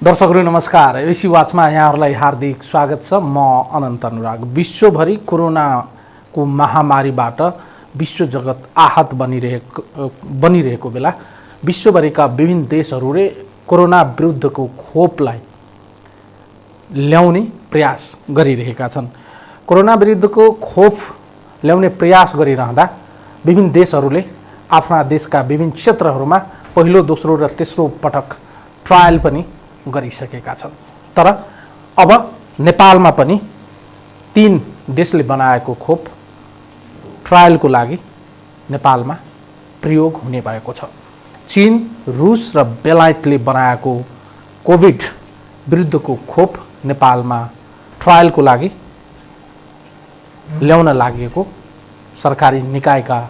दर्शकहरू नमस्कार। एसी वाचमा यहाँहरूलाई हार्दिक स्वागत छ। म अनन्त अनुराग। विश्वभरि कोरोनाको महामारीबाट विश्व जगत आहत बनिरहेको बेला विश्वभरिका विभिन्न देशहरूले कोरोना विरुद्धको खोपलाई ल्याउने प्रयास गरिरहेका छन्। कोरोना विरुद्धको खोप ल्याउने प्रयास गरिरहँदा विभिन्न देशहरूले आफ्ना देशका विभिन्न क्षेत्रहरूमा पहिलो, दोस्रो र तेस्रो पटक ट्रायल पनि गरिसकेका छन्। तर अब नेपालमा पनि 3 देशले बनाएको खोप ट्रायलको लागि नेपालमा प्रयोग हुने भएको छ। चीन, रुस र बेलायतले बनाएको कोभिड विरुद्धको खोप नेपालमा ट्रायलको लागि ल्याउन लागेको सरकारी निकायका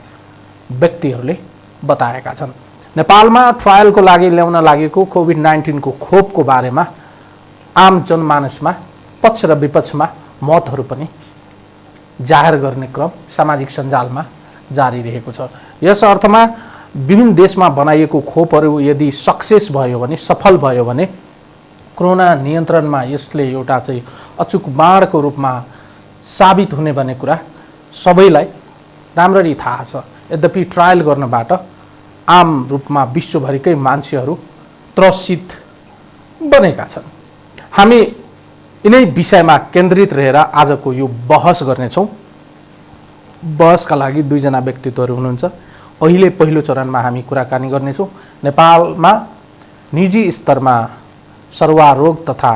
व्यक्तिहरूले बताएका छन्। नेपालमा ट्रायलको लागि ल्याउन लागेको कोभिड-19 को खोपको बारेमा आम जनमानसमा पक्ष र विपक्षमा मतहरू पनि जाहेर गर्ने क्रम सामाजिक सञ्जालमा जारी रहेको छ। यस अर्थमा विभिन्न देशमा बनाइएको खोपहरू यदि सक्सेस भयो भने, सफल भयो भने कोरोना नियन्त्रणमा यसले एउटा चाहिँ अचुक बाणको रूपमा साबित हुने भन्ने कुरा सबैलाई राम्ररी थाहा छ। यद्यपि ट्रायल गर्नबाट आम रूपमा विश्वभरिकै मान्छेहरू त्रसित बनेका छन्। हामी यिनै विषयमा केन्द्रित रहेर आजको यो बहस गर्नेछौँ। बहसका लागि 2 जना व्यक्तित्वहरू हुनुहुन्छ। अहिले पहिलो चरणमा हामी कुराकानी गर्नेछौँ नेपालमा निजी स्तरमा सर्वारोग तथा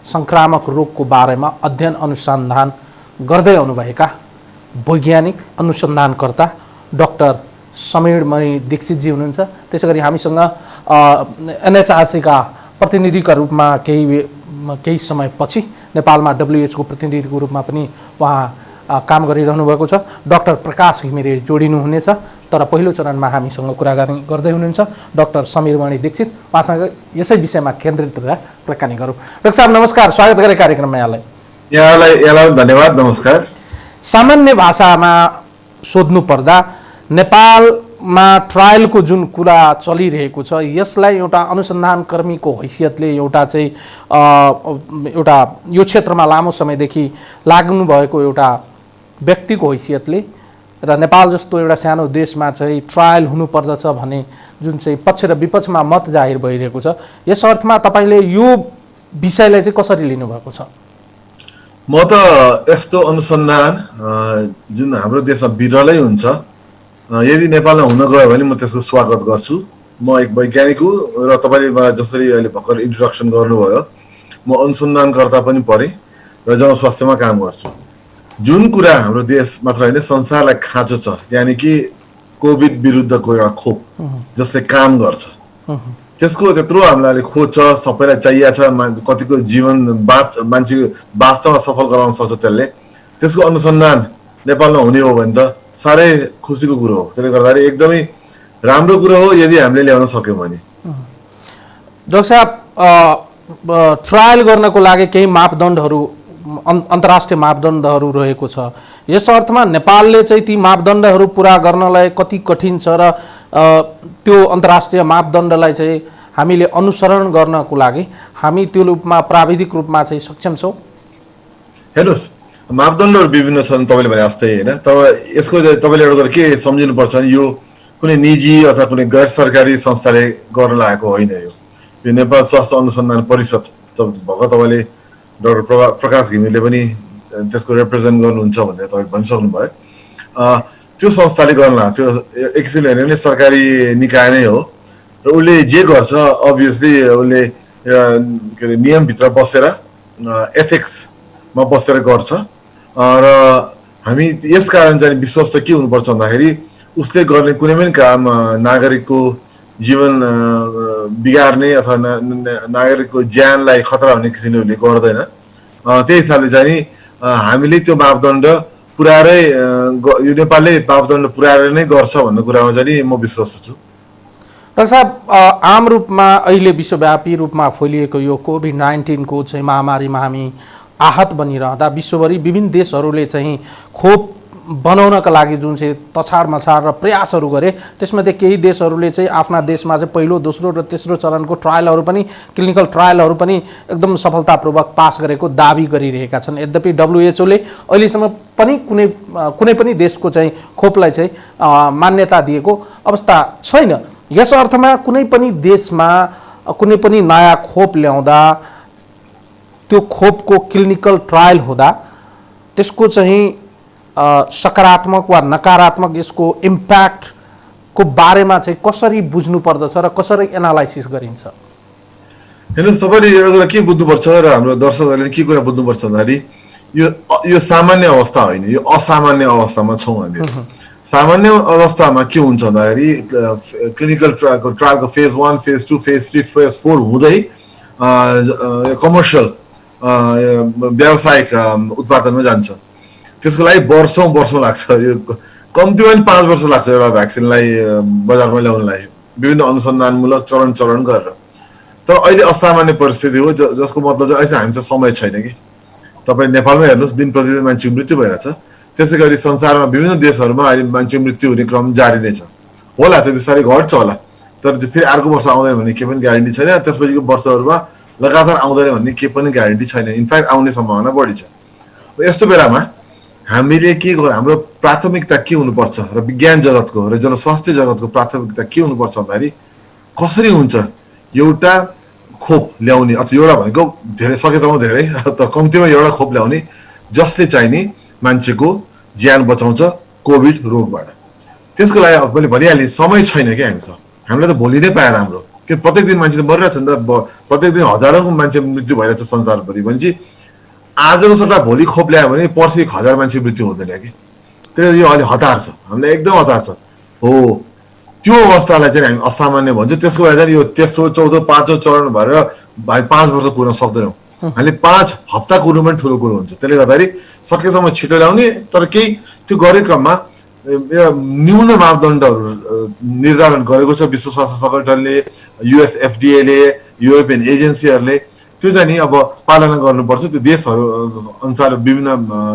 संक्रामक रोगको बारेमा अध्ययन अनुसन्धान गर्दै आउनुभएका वैज्ञानिक अनुसन्धानकर्ता डाक्टर समीरमणि दीक्षितजी हुनुहुन्छ। त्यसैगरी हामीसँग एनएचआरसी का प्रतिनिधिका रूपमा केही समयपछि नेपालमा WHO को प्रतिनिधिको रूपमा पनि उहाँ काम गरिरहनु भएको छ डाक्टर प्रकाश घिमिरे जोडिनुहुनेछ। तर पहिलो चरणमा हामीसँग कुराकानी गर्दै हुनुहुन्छ डाक्टर समीरमणि दीक्षित। उहाँसँग यसै विषयमा केन्द्रित रहेर कुराकानी गरौँ। डाक्टर साहब नमस्कार, स्वागत गरे कार्यक्रममा यहाँलाई धन्यवाद। नमस्कार। सामान्य भाषामा सोध्नु पर्दा नेपालमा ट्रायलको जुन कुरा चलिरहेको छ यसलाई एउटा अनुसन्धान कर्मीको हैसियतले एउटा यो क्षेत्रमा लामो समयदेखि लाग्नु भएको एउटा व्यक्तिको हैसियतले र नेपाल जस्तो एउटा सानो देशमा चाहिँ ट्रायल हुनुपर्दछ भन्ने जुन चाहिँ पक्ष र विपक्षमा मत जाहिर भइरहेको छ, यस अर्थमा तपाईले यो विषयलाई चाहिँ कसरी लिनुभएको छ? म त यस्तो अनुसन्धान जुन हाम्रो देशमा विरलै हुन्छ, यदि नेपालमा हुन गयो भने म त्यसको स्वागत गर्छु। म एक वैज्ञानिक हुँ र तपाईले मलाई जसरी अहिले भर्खर इन्ट्रोडक्सन गर्नुभयो, म अनुसन्धानकर्ता पनि परे र जनस्वास्थ्यमा काम गर्छु। जुन कुरा हाम्रो देश मात्र होइन संसारलाई खाँचो छ, यानि कि कोभिड विरुद्धको एउटा खोप जसले काम गर्छ, त्यसको त्यत्रो हामीलाई खोज छ, सबैलाई चाहिएको छ, कतिको जीवन मान्छेको वास्तवमा सफल गराउन सक्छ त्यसले। त्यसको अनुसन्धान नेपालमा हुने हो भने त साह्रै खुसीको कुरो हो। त्यसले गर्दाखेरि एकदमै राम्रो कुरो हो यदि हामीले ल्याउन सक्यौँ भने। डाक्टर साहब, ट्रायल गर्नको लागि केही मापदण्डहरू, अन्तर्राष्ट्रिय मापदण्डहरू रहेको छ। यस अर्थमा नेपालले चाहिँ ती मापदण्डहरू पुरा गर्नलाई कति कठिन छ र त्यो अन्तर्राष्ट्रिय मापदण्डलाई चाहिँ हामीले अनुसरण गर्नको लागि हामी त्यो रूपमा प्राविधिक रूपमा चाहिँ सक्षम छौँ? हेर्नुहोस्, मापदण्डहरू विभिन्न छन् तपाईँले भने जस्तै होइन, तर यसको तपाईँले एउटा कुरा के सम्झिनुपर्छ भने यो कुनै निजी अथवा कुनै गैर सरकारी संस्थाले गर्न लागेको होइन। यो नेपाल स्वास्थ्य अनुसन्धान परिषद भर्खर तपाईँले डाक्टर प्रकाश घिमिरेले पनि त्यसको रिप्रेजेन्ट गर्नुहुन्छ भनेर तपाईँले भनिसक्नु भयो। त्यो संस्थाले गर्न लाग्यो, त्यो एक किसिमले हेर्ने भने सरकारी निकाय नै हो र उसले जे गर्छ अभियसली उसले के अरे नियमभित्र बसेर एथिक्समा बसेर गर्छ र हामी यस कारण चाहिँ विश्वस्त के हुनुपर्छ भन्दाखेरि उसले गर्ने कुनै पनि काम नागरिकको जीवन बिगार्ने अथवा नागरिकको ज्यानलाई खतरा हुने किसिमले उसले गर्दैन। त्यही हिसाबले चाहिँ हामीले त्यो मापदण्ड पुर्याएरै यो नेपालले मापदण्ड पुर्याएर नै गर्छ भन्ने कुरामा चाहिँ म विश्वस्त छु। डाक्टर साहब, आम रूपमा अहिले विश्वव्यापी रूपमा फैलिएको यो कोभिड-19 को चाहिँ महामारीमा हामी आहत बनिरहँदा विश्वभरि विभिन्न देशहरूले चाहिँ खोप बनाउनका लागि जुन चाहिँ तछाड मछाड र प्रयासहरू गरे त्यसमध्ये केही देशहरूले चाहिँ आफ्ना देशमा चाहिँ पहिलो दोस्रो र तेस्रो चरणको ट्रायलहरू पनि क्लिनिकल ट्रायलहरू पनि एकदम सफलतापूर्वक पास गरेको दाबी गरिरहेका छन्। यद्यपि WHO ले अहिलेसम्म पनि कुनै पनि देशको चाहिँ खोपलाई चाहिँ मान्यता दिएको अवस्था छैन। यस अर्थमा कुनै पनि देशमा कुनै पनि नयाँ खोप ल्याउँदा त्यो खोपको क्लिनिकल ट्रायल हुँदा त्यसको चाहिँ सकारात्मक वा नकारात्मक यसको इम्प्याक्टको बारेमा चाहिँ कसरी बुझ्नु पर्दछ र कसरी एनालाइसिस गरिन्छ? हेर्नुहोस्, तपाईँले एउटा कुरा के बुझ्नुपर्छ र हाम्रो दर्शकहरूले के कुरा बुझ्नुपर्छ भन्दाखेरि यो सामान्य अवस्था होइन, यो असामान्य अवस्थामा छौँ हामी। सामान्य अवस्थामा के हुन्छ भन्दाखेरि क्लिनिकल ट्रायलको फेज 1, फेज 2, फेज 3, फेज 4 हुँदै कमर्सियल व्यावसायिक उत्पादनमा जान्छ। त्यसको लागि वर्षौँ लाग्छ। यो कम्तीमा पनि 5 वर्ष लाग्छ एउटा भ्याक्सिनलाई बजारमा ल्याउनलाई, विभिन्न अनुसन्धानमूलक चरण गरेर। तर अहिले असामान्य परिस्थिति हो, जसको मतलब चाहिँ अहिले हामीसँग समय छैन कि। तपाईँ नेपालमै हेर्नुहोस्, दिन प्रतिदिन मान्छेको मृत्यु भइरहेछ। त्यसै गरी संसारमा विभिन्न देशहरूमा अहिले मान्छेको मृत्यु हुने क्रम जारी नै छ। होला त्यो बिस्तारै घट्छ होला, तर फेरि अर्को वर्ष आउँदैन भन्ने केही पनि ग्यारेन्टी छैन। त्यसपछिको वर्षहरूमा लगातार आउँदैन भन्ने केही पनि ग्यारेन्टी छैन। इनफ्याक्ट आउने सम्भावना बढी छ। यस्तो बेलामा हामीले के गर्नु, हाम्रो प्राथमिकता के हुनुपर्छ र विज्ञान जगतको र जनस्वास्थ्य जगतको प्राथमिकता के हुनुपर्छ भन्दाखेरि कसरी हुन्छ एउटा खोप ल्याउने, अथवा एउटा भनेको धेरै सकेसम्म धेरै, तर कम्तीमा एउटा खोप ल्याउने जसले चाहिँ नि मान्छेको ज्यान बचाउँछ कोभिड रोगबाट। त्यसको लागि अब मैले भनिहालेँ समय छैन क्या हामीसँग। हामीलाई त भोलि नै पाएर हाम्रो कि प्रत्येक दिन मान्छे त मरिरहेछ नि त, प्रत्येक दिन हजारौँ मान्छे मृत्यु भइरहेछ संसारभरि। भनेपछि आजको सट्टा भोलि खोप ल्यायो भने पर्सि 1000 मान्छे मृत्यु हुँदैन कि। त्यसले यो अहिले हतार छ, हामीलाई एकदम हतार छ। हो, त्यो अवस्थालाई चाहिँ हामी असामान्य भन्छौँ। त्यसको लागि चाहिँ यो तेस्रो चौथो पाँचौँ चरण भएर 5 वर्ष कुर्न सक्दैनौँ। हामीले 5 हप्ता कुर्नु पनि ठुलो कुरो हुन्छ। त्यसले गर्दाखेरि सकेसम्म छिटो ल्याउने, तर केही त्यो गर्ने क्रममा एउटा न्यून मापदण्डहरू निर्धारण गरेको छ विश्व स्वास्थ्य सङ्गठनले, US FDA ले, युरोपियन एजेन्सीहरूले। त्यो चाहिँ नि अब पालना गर्नुपर्छ। त्यो देशहरू अनुसार विभिन्न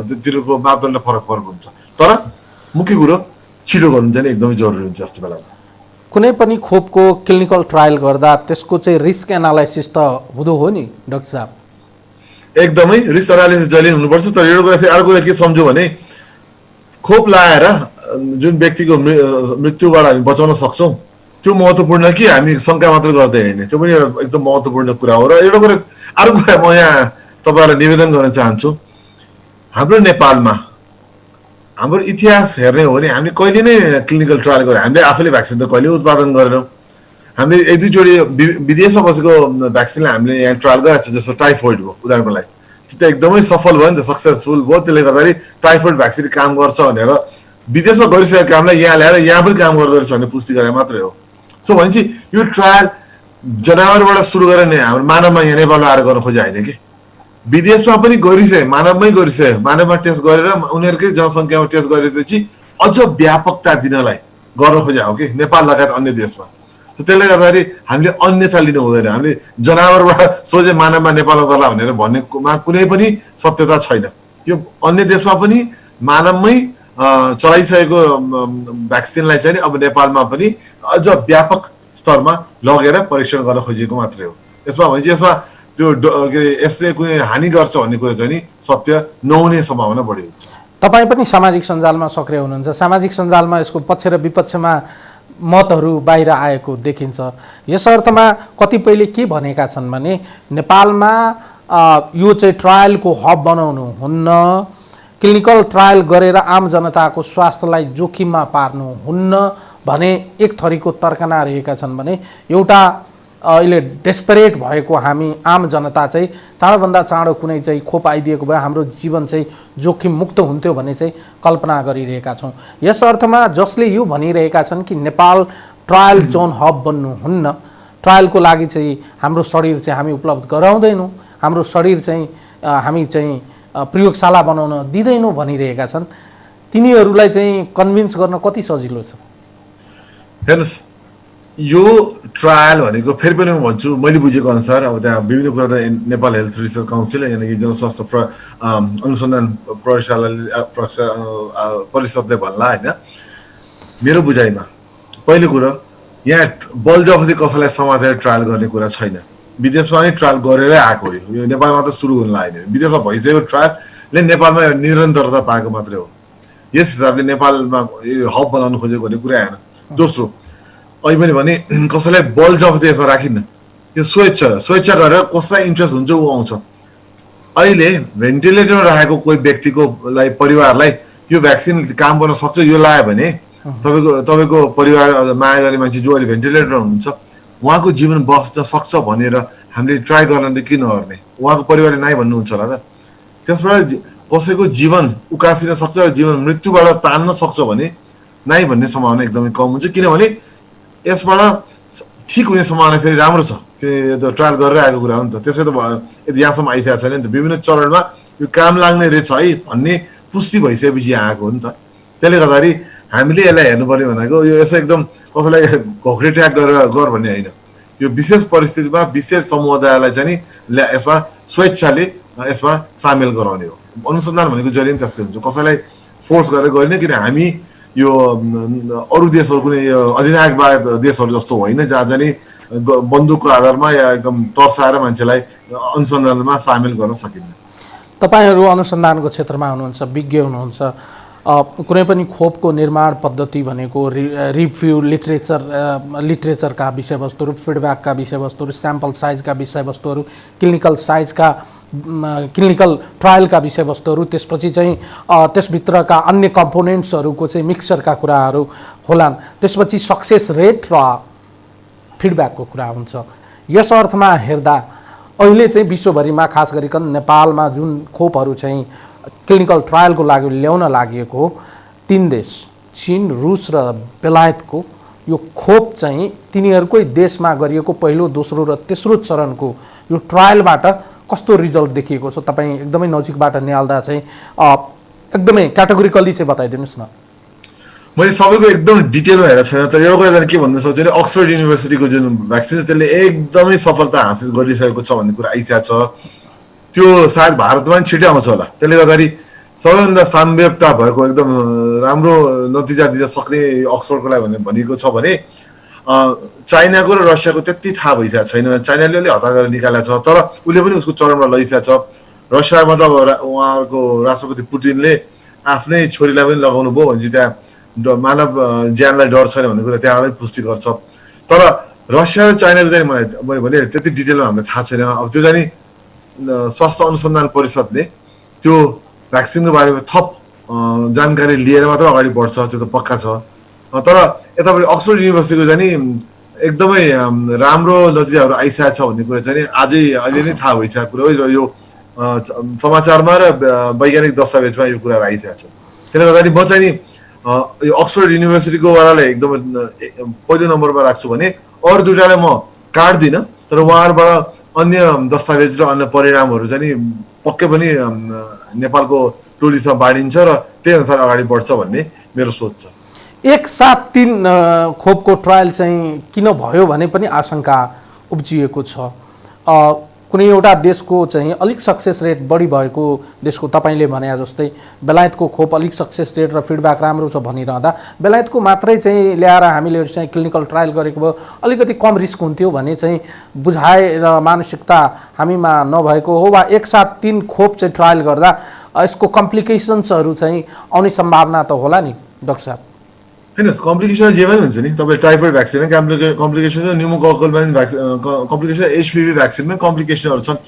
तिनीहरूको मापदण्ड फरक हुन्छ। तर मुख्य कुरो छिटो गर्नु चाहिँ एकदमै जरुरी हुन्छ यस्तो बेलामा। कुनै पनि खोपको क्लिनिकल ट्रायल गर्दा त्यसको चाहिँ रिस्क एनालाइसिस त हुँदो हो नि डाक्टर साहब? एकदमै रिस्क एनालाइसिस जहिले हुनुपर्छ। तर एउटा कुरा फेरि अर्को कुरा के सम्झौँ भने खोप लाएर जुन व्यक्तिको मृत्युबाट हामी बचाउन सक्छौँ त्यो महत्त्वपूर्ण कि हामी शङ्का मात्र गर्दै हिँड्ने, त्यो पनि एउटा एकदम महत्त्वपूर्ण कुरा हो। र एउटा कुरा अर्को कुरा म यहाँ तपाईँहरूलाई निवेदन गर्न चाहन्छु। हाम्रो नेपालमा हाम्रो इतिहास हेर्ने हो भने हामीले कहिले नै क्लिनिकल ट्रायल गऱ्यौँ? हामीले आफैले भ्याक्सिन त कहिले उत्पादन गरेनौँ। हामीले 1-2 चोटि विदेशमा बसेको भ्याक्सिनलाई हामीले यहाँ ट्रायल गरेको छ। जस्तो टाइफोइड हो उदाहरणको लागि, त्यो त एकदमै सफल भयो नि त, सक्सेसफुल भयो। त्यसले गर्दाखेरि टाइफोइड भ्याक्सिन काम गर्छ भनेर विदेशमा गरिसकेको कामलाई यहाँ ल्याएर यहाँ पनि काम गर्दो रहेछ भन्ने पुष्टि गरे मात्रै हो। सो भनेपछि यो ट्रायल जनावरबाट सुरु गरेर नै हाम्रो मानवमा यहाँ नेपालमा आएर गर्न खोजे होइन कि। विदेशमा पनि गरिसके, मानवमै गरिसके, मानवमा टेस्ट गरेर उनीहरूकै जनसङ्ख्यामा टेस्ट गरेपछि अझ व्यापकता दिनलाई गर्न खोजे हो कि नेपाल लगायत अन्य देशमा। त्यसले गर्दाखेरि हामीले अन्यथा लिनु हुँदैन। हामीले जनावरबाट सोझे मानवमा नेपालमा गर्ला भनेर भन्नेमा कुनै पनि सत्यता छैन। यो अन्य देशमा पनि मानवमै चलाइसकेको भ्याक्सिनलाई चाहिँ अब नेपालमा पनि अझ व्यापक स्तरमा लगेर परीक्षण गर्न खोजिएको मात्रै हो। यसमा भनेपछि यसमा त्यो यसले कुनै हानि गर्छ भन्ने कुरो चाहिँ नि सत्य नहुने सम्भावना बढी हुन्छ। तपाईँ पनि सामाजिक सञ्जालमा सक्रिय हुनुहुन्छ। सामाजिक सञ्जालमा यसको पक्ष र विपक्षमा मतहरू बाहिर आएको देखिन्छ। यस अर्थमा कतिपयले के भनेका छन् भने नेपालमा यो चाहिँ ट्रायलको हब बनाउनु हुन्न, क्लिनिकल ट्रायल गरेर आम जनताको स्वास्थ्यलाई जोखिममा पार्नु हुन्न भने एक थरीको तर्कना रहेका छन् भने एउटा अहिले डेस्परेट भएको हामी आम जनता चाहिँ चाँडोभन्दा चाँडो कुनै चाहिँ खोप आइदिएको भए हाम्रो जीवन चाहिँ जोखिम मुक्त हुन्थ्यो भन्ने चाहिँ कल्पना गरिरहेका छौँ। यस अर्थमा जसले यो भनिरहेका छन् कि नेपाल ट्रायल जोन हब बन्नुहुन्न, ट्रायलको लागि चाहिँ हाम्रो शरीर चाहिँ हामी उपलब्ध गराउँदैनौँ, हाम्रो शरीर चाहिँ हामी चाहिँ प्रयोगशाला बनाउन दिँदैनौँ भनिरहेका छन्, तिनीहरूलाई चाहिँ कन्भिन्स गर्न कति सजिलो छ? हेर्नुहोस्, यो ट्रायल भनेको फेरि पनि म भन्छु मैले बुझेको अनुसार अब त्यहाँ विभिन्न कुरा त नेपाल हेल्थ रिसर्च काउन्सिल यानि कि जनस्वास्थ्य अनुसन्धान परिषदले भन्ला होइन मेरो बुझाइमा पहिलो कुरो यहाँ बल जबरजस्ती कसैलाई समातेर ट्रायल गर्ने कुरा छैन विदेशमा नै ट्रायल गरेरै आएको हो यो नेपालमा त सुरु हुन लागेन विदेशमा भइसकेको ट्रायलले नेपालमा निरन्तरता पाएको मात्रै हो यस हिसाबले नेपालमा यो हब बनाउनु खोजेको भन्ने कुरा आएन दोस्रो अहिले पनि भने कसैलाई बल जबरजस्ती यसमा राखिन्न यो स्वेच्छा गरेर कसैलाई इन्ट्रेस्ट हुन्छ ऊ आउँछ अहिले भेन्टिलेटरमा राखेको कोही व्यक्तिको परिवारलाई यो भ्याक्सिन काम गर्न सक्छ यो लाग्यो भने तपाईँको परिवार माया गर्ने मान्छे जो अहिले भेन्टिलेटरमा हुनुहुन्छ उहाँको जीवन बस्न सक्छ भनेर हामीले ट्राई गर्न किन गर्ने उहाँको परिवारले नाइ भन्नुहुन्छ होला त त्यसबाट कसैको जीवन उकासिन सक्छ र जीवन मृत्युबाट तान्न सक्छ भने नाइ भन्ने सम्भावना एकदमै कम हुन्छ किनभने यसबाट ठिक हुने सम्भावना फेरि राम्रो छ किन यो ट्रायल गरेर आएको कुरा हो नि त त्यसै त यदि यहाँसम्म आइसकेको छैन नि त विभिन्न चरणमा यो काम लाग्ने रहेछ है भन्ने पुष्टि भइसकेपछि यहाँ आएको हो नि त त्यसले गर्दाखेरि हामीले यसलाई हेर्नुपर्ने भनेको यो यसो एकदम कसैलाई घोक्रे ट्याग गरेर गर भन्ने होइन यो विशेष परिस्थितिमा विशेष समुदायलाई चाहिँ नि यसमा स्वेच्छाले यसमा सामेल गराउने हो अनुसन्धान भनेको जहिले पनि त्यस्तै हुन्छ कसैलाई फोर्स गरेर गरिने किन हामी यो अरू देशहरू कुनै अधिनायकवाद देशहरू जस्तो होइन जहाँ चाहिँ बन्दुकको आधारमा या एकदम तर्साएर मान्छेलाई अनुसन्धानमा सामेल गर्न सकिन्न तपाईहरू अनुसन्धानको क्षेत्रमा हुनुहुन्छ विज्ञ हुनुहुन्छ कुनै पनि खोपको निर्माण पद्धति भनेको रिभ्यू लिटरेचरका विषयवस्तुहरू फिडब्याकका विषयवस्तुहरू स्याम्पल साइजका विषयवस्तुहरू क्लिनिकल ट्रायलका विषयवस्तुहरू त्यसपछि चाहिँ त्यसभित्रका अन्य कम्पोनेन्ट्सहरूको चाहिँ मिक्सचरका कुराहरू होलान् त्यसपछि सक्सेस रेट र फिडब्याकको कुरा हुन्छ यस अर्थमा हेर्दा अहिले चाहिँ विश्वभरिमा खास गरिकन नेपालमा जुन खोपहरू चाहिँ क्लिनिकल ट्रायलको लागि ल्याउन लागि हो 3 देश चीन रूस र बेलायतको यो खोप चाहिँ तिनीहरूकै देशमा गरिएको पहिलो दोस्रो र तेस्रो चरणको यो ट्रायलबाट कस्तो रिजल्ट देखिएको छ तपाईँ एकदमै नजिकबाट निहाल्दा चाहिँ एकदमै क्याटेगोरिकली चाहिँ बताइदिनुहोस् न मैले सबैको एकदम डिटेलमा हेरेको छैन तर एउटा कुरा के भन्न सक्छु भने अक्सफोर्ड युनिभर्सिटीको जुन भ्याक्सिन छ त्यसले एकदमै सफलता हासिल गरिसकेको छ भन्ने कुरा आइसकेको छ त्यो सायद भारतमा पनि छिटै आउँछ होला त्यसले गर्दाखेरि सबैभन्दा साम्यता भएको एकदम राम्रो नतिजा दिन सक्ने अक्सफोर्डको लागि भनेको छ भने चाइनाको र रसियाको त्यति थाहा भइसकेको छैन चाइनाले अलि हतार गरेर निकालेको छ तर उसले पनि उसको चरणमा लगिसकेको छ रसियामा त उहाँहरूको राष्ट्रपति पुटिनले आफ्नै छोरीलाई पनि लगाउनु भयो भने चाहिँ त्यहाँ मानव ज्यानलाई डर छैन भन्ने कुरा त्यहाँबाटै पुष्टि गर्छ तर रसिया र चाइनाको चाहिँ मैले भने त्यति डिटेलमा हामीलाई थाहा छैन अब त्यो चाहिँ स्वास्थ्य अनुसन्धान परिषदले त्यो भ्याक्सिनको बारेमा थप जानकारी लिएर मात्र अगाडि बढ्छ त्यो त पक्का छ तर यतापट्टि अक्सफोर्ड युनिभर्सिटीको चाहिँ एकदमै राम्रो नतिजाहरू आइसकेको छ भन्ने कुरा चाहिँ आजै अहिले नै थाहा भइसकेको कुरा हो र यो समाचारमा र वैज्ञानिक दस्तावेजमा यो कुराहरू आइसकेको छ त्यसले गर्दाखेरि म चाहिँ नि यो अक्सफोर्ड युनिभर्सिटीको वालालाई एकदमै पहिलो नम्बरमा राख्छु भने अरू दुईटालाई म काट्दिनँ तर उहाँहरूबाट अन्य दस्तावेज र अन्य परिणामहरू चाहिँ पक्कै पनि नेपालको टोलीसँग बाँडिन्छ र त्यही अनुसार अगाडि बढ्छ भन्ने मेरो सोच छ एक साथ 3 खोपको ट्रायल चाहिँ किन भयो भने पनि आशंका उब्जिएको छ कुनै एउटा देशको चाहिँ अलिक सक्सेस रेट बढी भएको देशको तपाईँले भने जस्तै बेलायतको खोप अलिक सक्सेस रेट र फिडब्याक राम्रो छ भनिरहँदा बेलायतको मात्रै चाहिँ ल्याएर हामीले चाहिँ क्लिनिकल ट्रायल गरेको भए अलिकति कम रिस्क हुन्थ्यो भने चाहिँ बुझाइ र मानसिकता हामीमा नभएको हो वा एक साथ 3 खोप चाहिँ ट्रायल गर्दा यसको कम्प्लिकेसन्सहरू चाहिँ आउने सम्भावना त होला नि डाक्टर साहब होइन कम्प्लिकेसन जे पनि हुन्छ नि तपाईँ टाइफोइड भ्याक्सिन कम्प्लिकेसन छ न्युमोकोकलमा कम्प्लिकेसन एचपिभी भ्याक्सिनमा कम्प्लिकेसनहरू छन्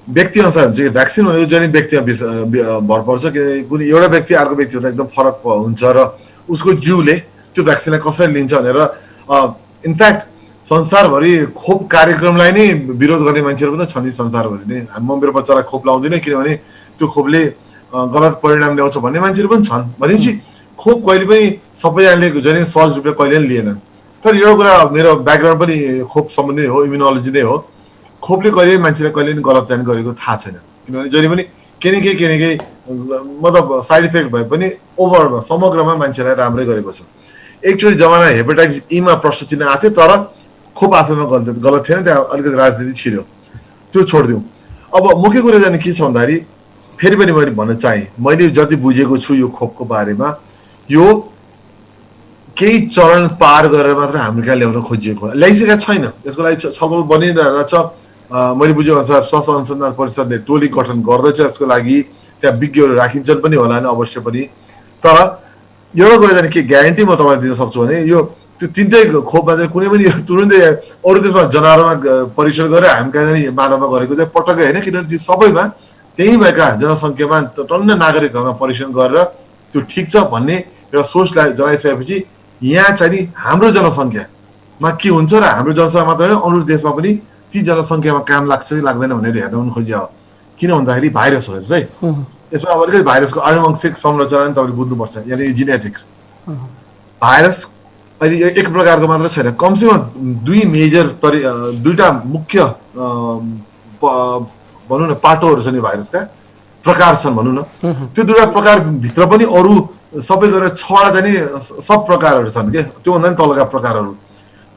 व्यक्ति अनुसार हुन्छ कि भ्याक्सिन भनेको जहिले व्यक्तिमा भर पर्छ कि कुनै एउटा व्यक्ति अर्को व्यक्ति त एकदम फरक हुन्छ र उसको जिउले त्यो भ्याक्सिनलाई कसरी लिन्छ भनेर इनफ्याक्ट संसारभरि खोप कार्यक्रमलाई नै विरोध गर्ने मान्छेहरू पनि छन् नि संसारभरि नै म मेरो बच्चालाई खोप लाउँदिनँ किनभने त्यो खोपले गलत परिणाम ल्याउँछ भन्ने मान्छेहरू पनि छन् भनेपछि खोप कहिले पनि सबैजनाले जहिले सहज रूपले कहिले पनि लिएनन् तर एउटा कुरा मेरो ब्याकग्राउन्ड पनि खोप सम्बन्धी हो इम्युनोलोजी नै हो खोपले कहिले मान्छेलाई कहिले पनि गलत चाहिँ गरेको थाहा छैन किनभने जहिले पनि केही न केही मतलब साइड इफेक्ट भए पनि ओभरमा समग्रमा मान्छेलाई राम्रै गरेको छ एकचोटि जमाना हेपाटाइटिस ईमा प्रश्न चिन्ह आएको थियो, तर खोप आफैमा गलत थिएन, त्यहाँ अलिकति राजनीति छिर्यो, त्यो छोडिदिउँ। अब मुख्य कुरा चाहिँ के छ भन्दाखेरि फेरि पनि मैले भन्न चाहेँ, मैले जति बुझेको छु यो खोपको बारेमा, यो केही चरण पार गरेर मात्र हाम्रो कहाँ ल्याउन खोजिएको, ल्याइसकेका छैन। यसको लागि छलफल बनिरहेको छ। मैले बुझेअनुसार स्वास्थ्य अनुसन्धान परिषदले टोली गठन गर्दैछ यसको लागि, त्यहाँ विज्ञहरू राखिन्छन् पनि होला नि अवश्य पनि। तर एउटा कुरा चाहिँ के ग्यारेन्टी म तपाईँलाई दिन सक्छु भने यो त्यो तिनटै खोपमा चाहिँ कुनै पनि तुरुन्तै अरू देशमा जनावरमा परीक्षण गरेर हामी कहाँ चाहिँ मानवमा गरेको चाहिँ पटक्कै होइन, किनभने ती सबैमा त्यहीँ भएका जनसङ्ख्यामा टन्न नागरिकहरूमा परीक्षण गरेर त्यो ठिक छ भन्ने एउटा सोचलाई जनाइसकेपछि यहाँ चाहिँ नि हाम्रो जनसङ्ख्यामा के हुन्छ र हाम्रो जनसङ्ख्या मात्र होइन अरू देशमा पनि ती जनसङ्ख्यामा काम लाग्छ कि लाग्दैन भनेर हेर्न खोजियो। किन भन्दाखेरि भाइरसहरू चाहिँ यसमा अब अलिकति भाइरसको आनुवंशिक संरचना पनि तपाईँले बुझ्नुपर्छ, यानि जेनेटिक्स। भाइरस अहिले एक प्रकारको मात्र छैन, कमसेकम दुईटा मुख्य भनौँ न पाटोहरू छन् यो भाइरसका, प्रकार छन् भनौँ न। त्यो दुईवटा प्रकारभित्र पनि अरू सबै गरेर 6वटा चाहिँ नि सब प्रकारहरू छन् क्या, त्योभन्दा पनि तलका प्रकारहरू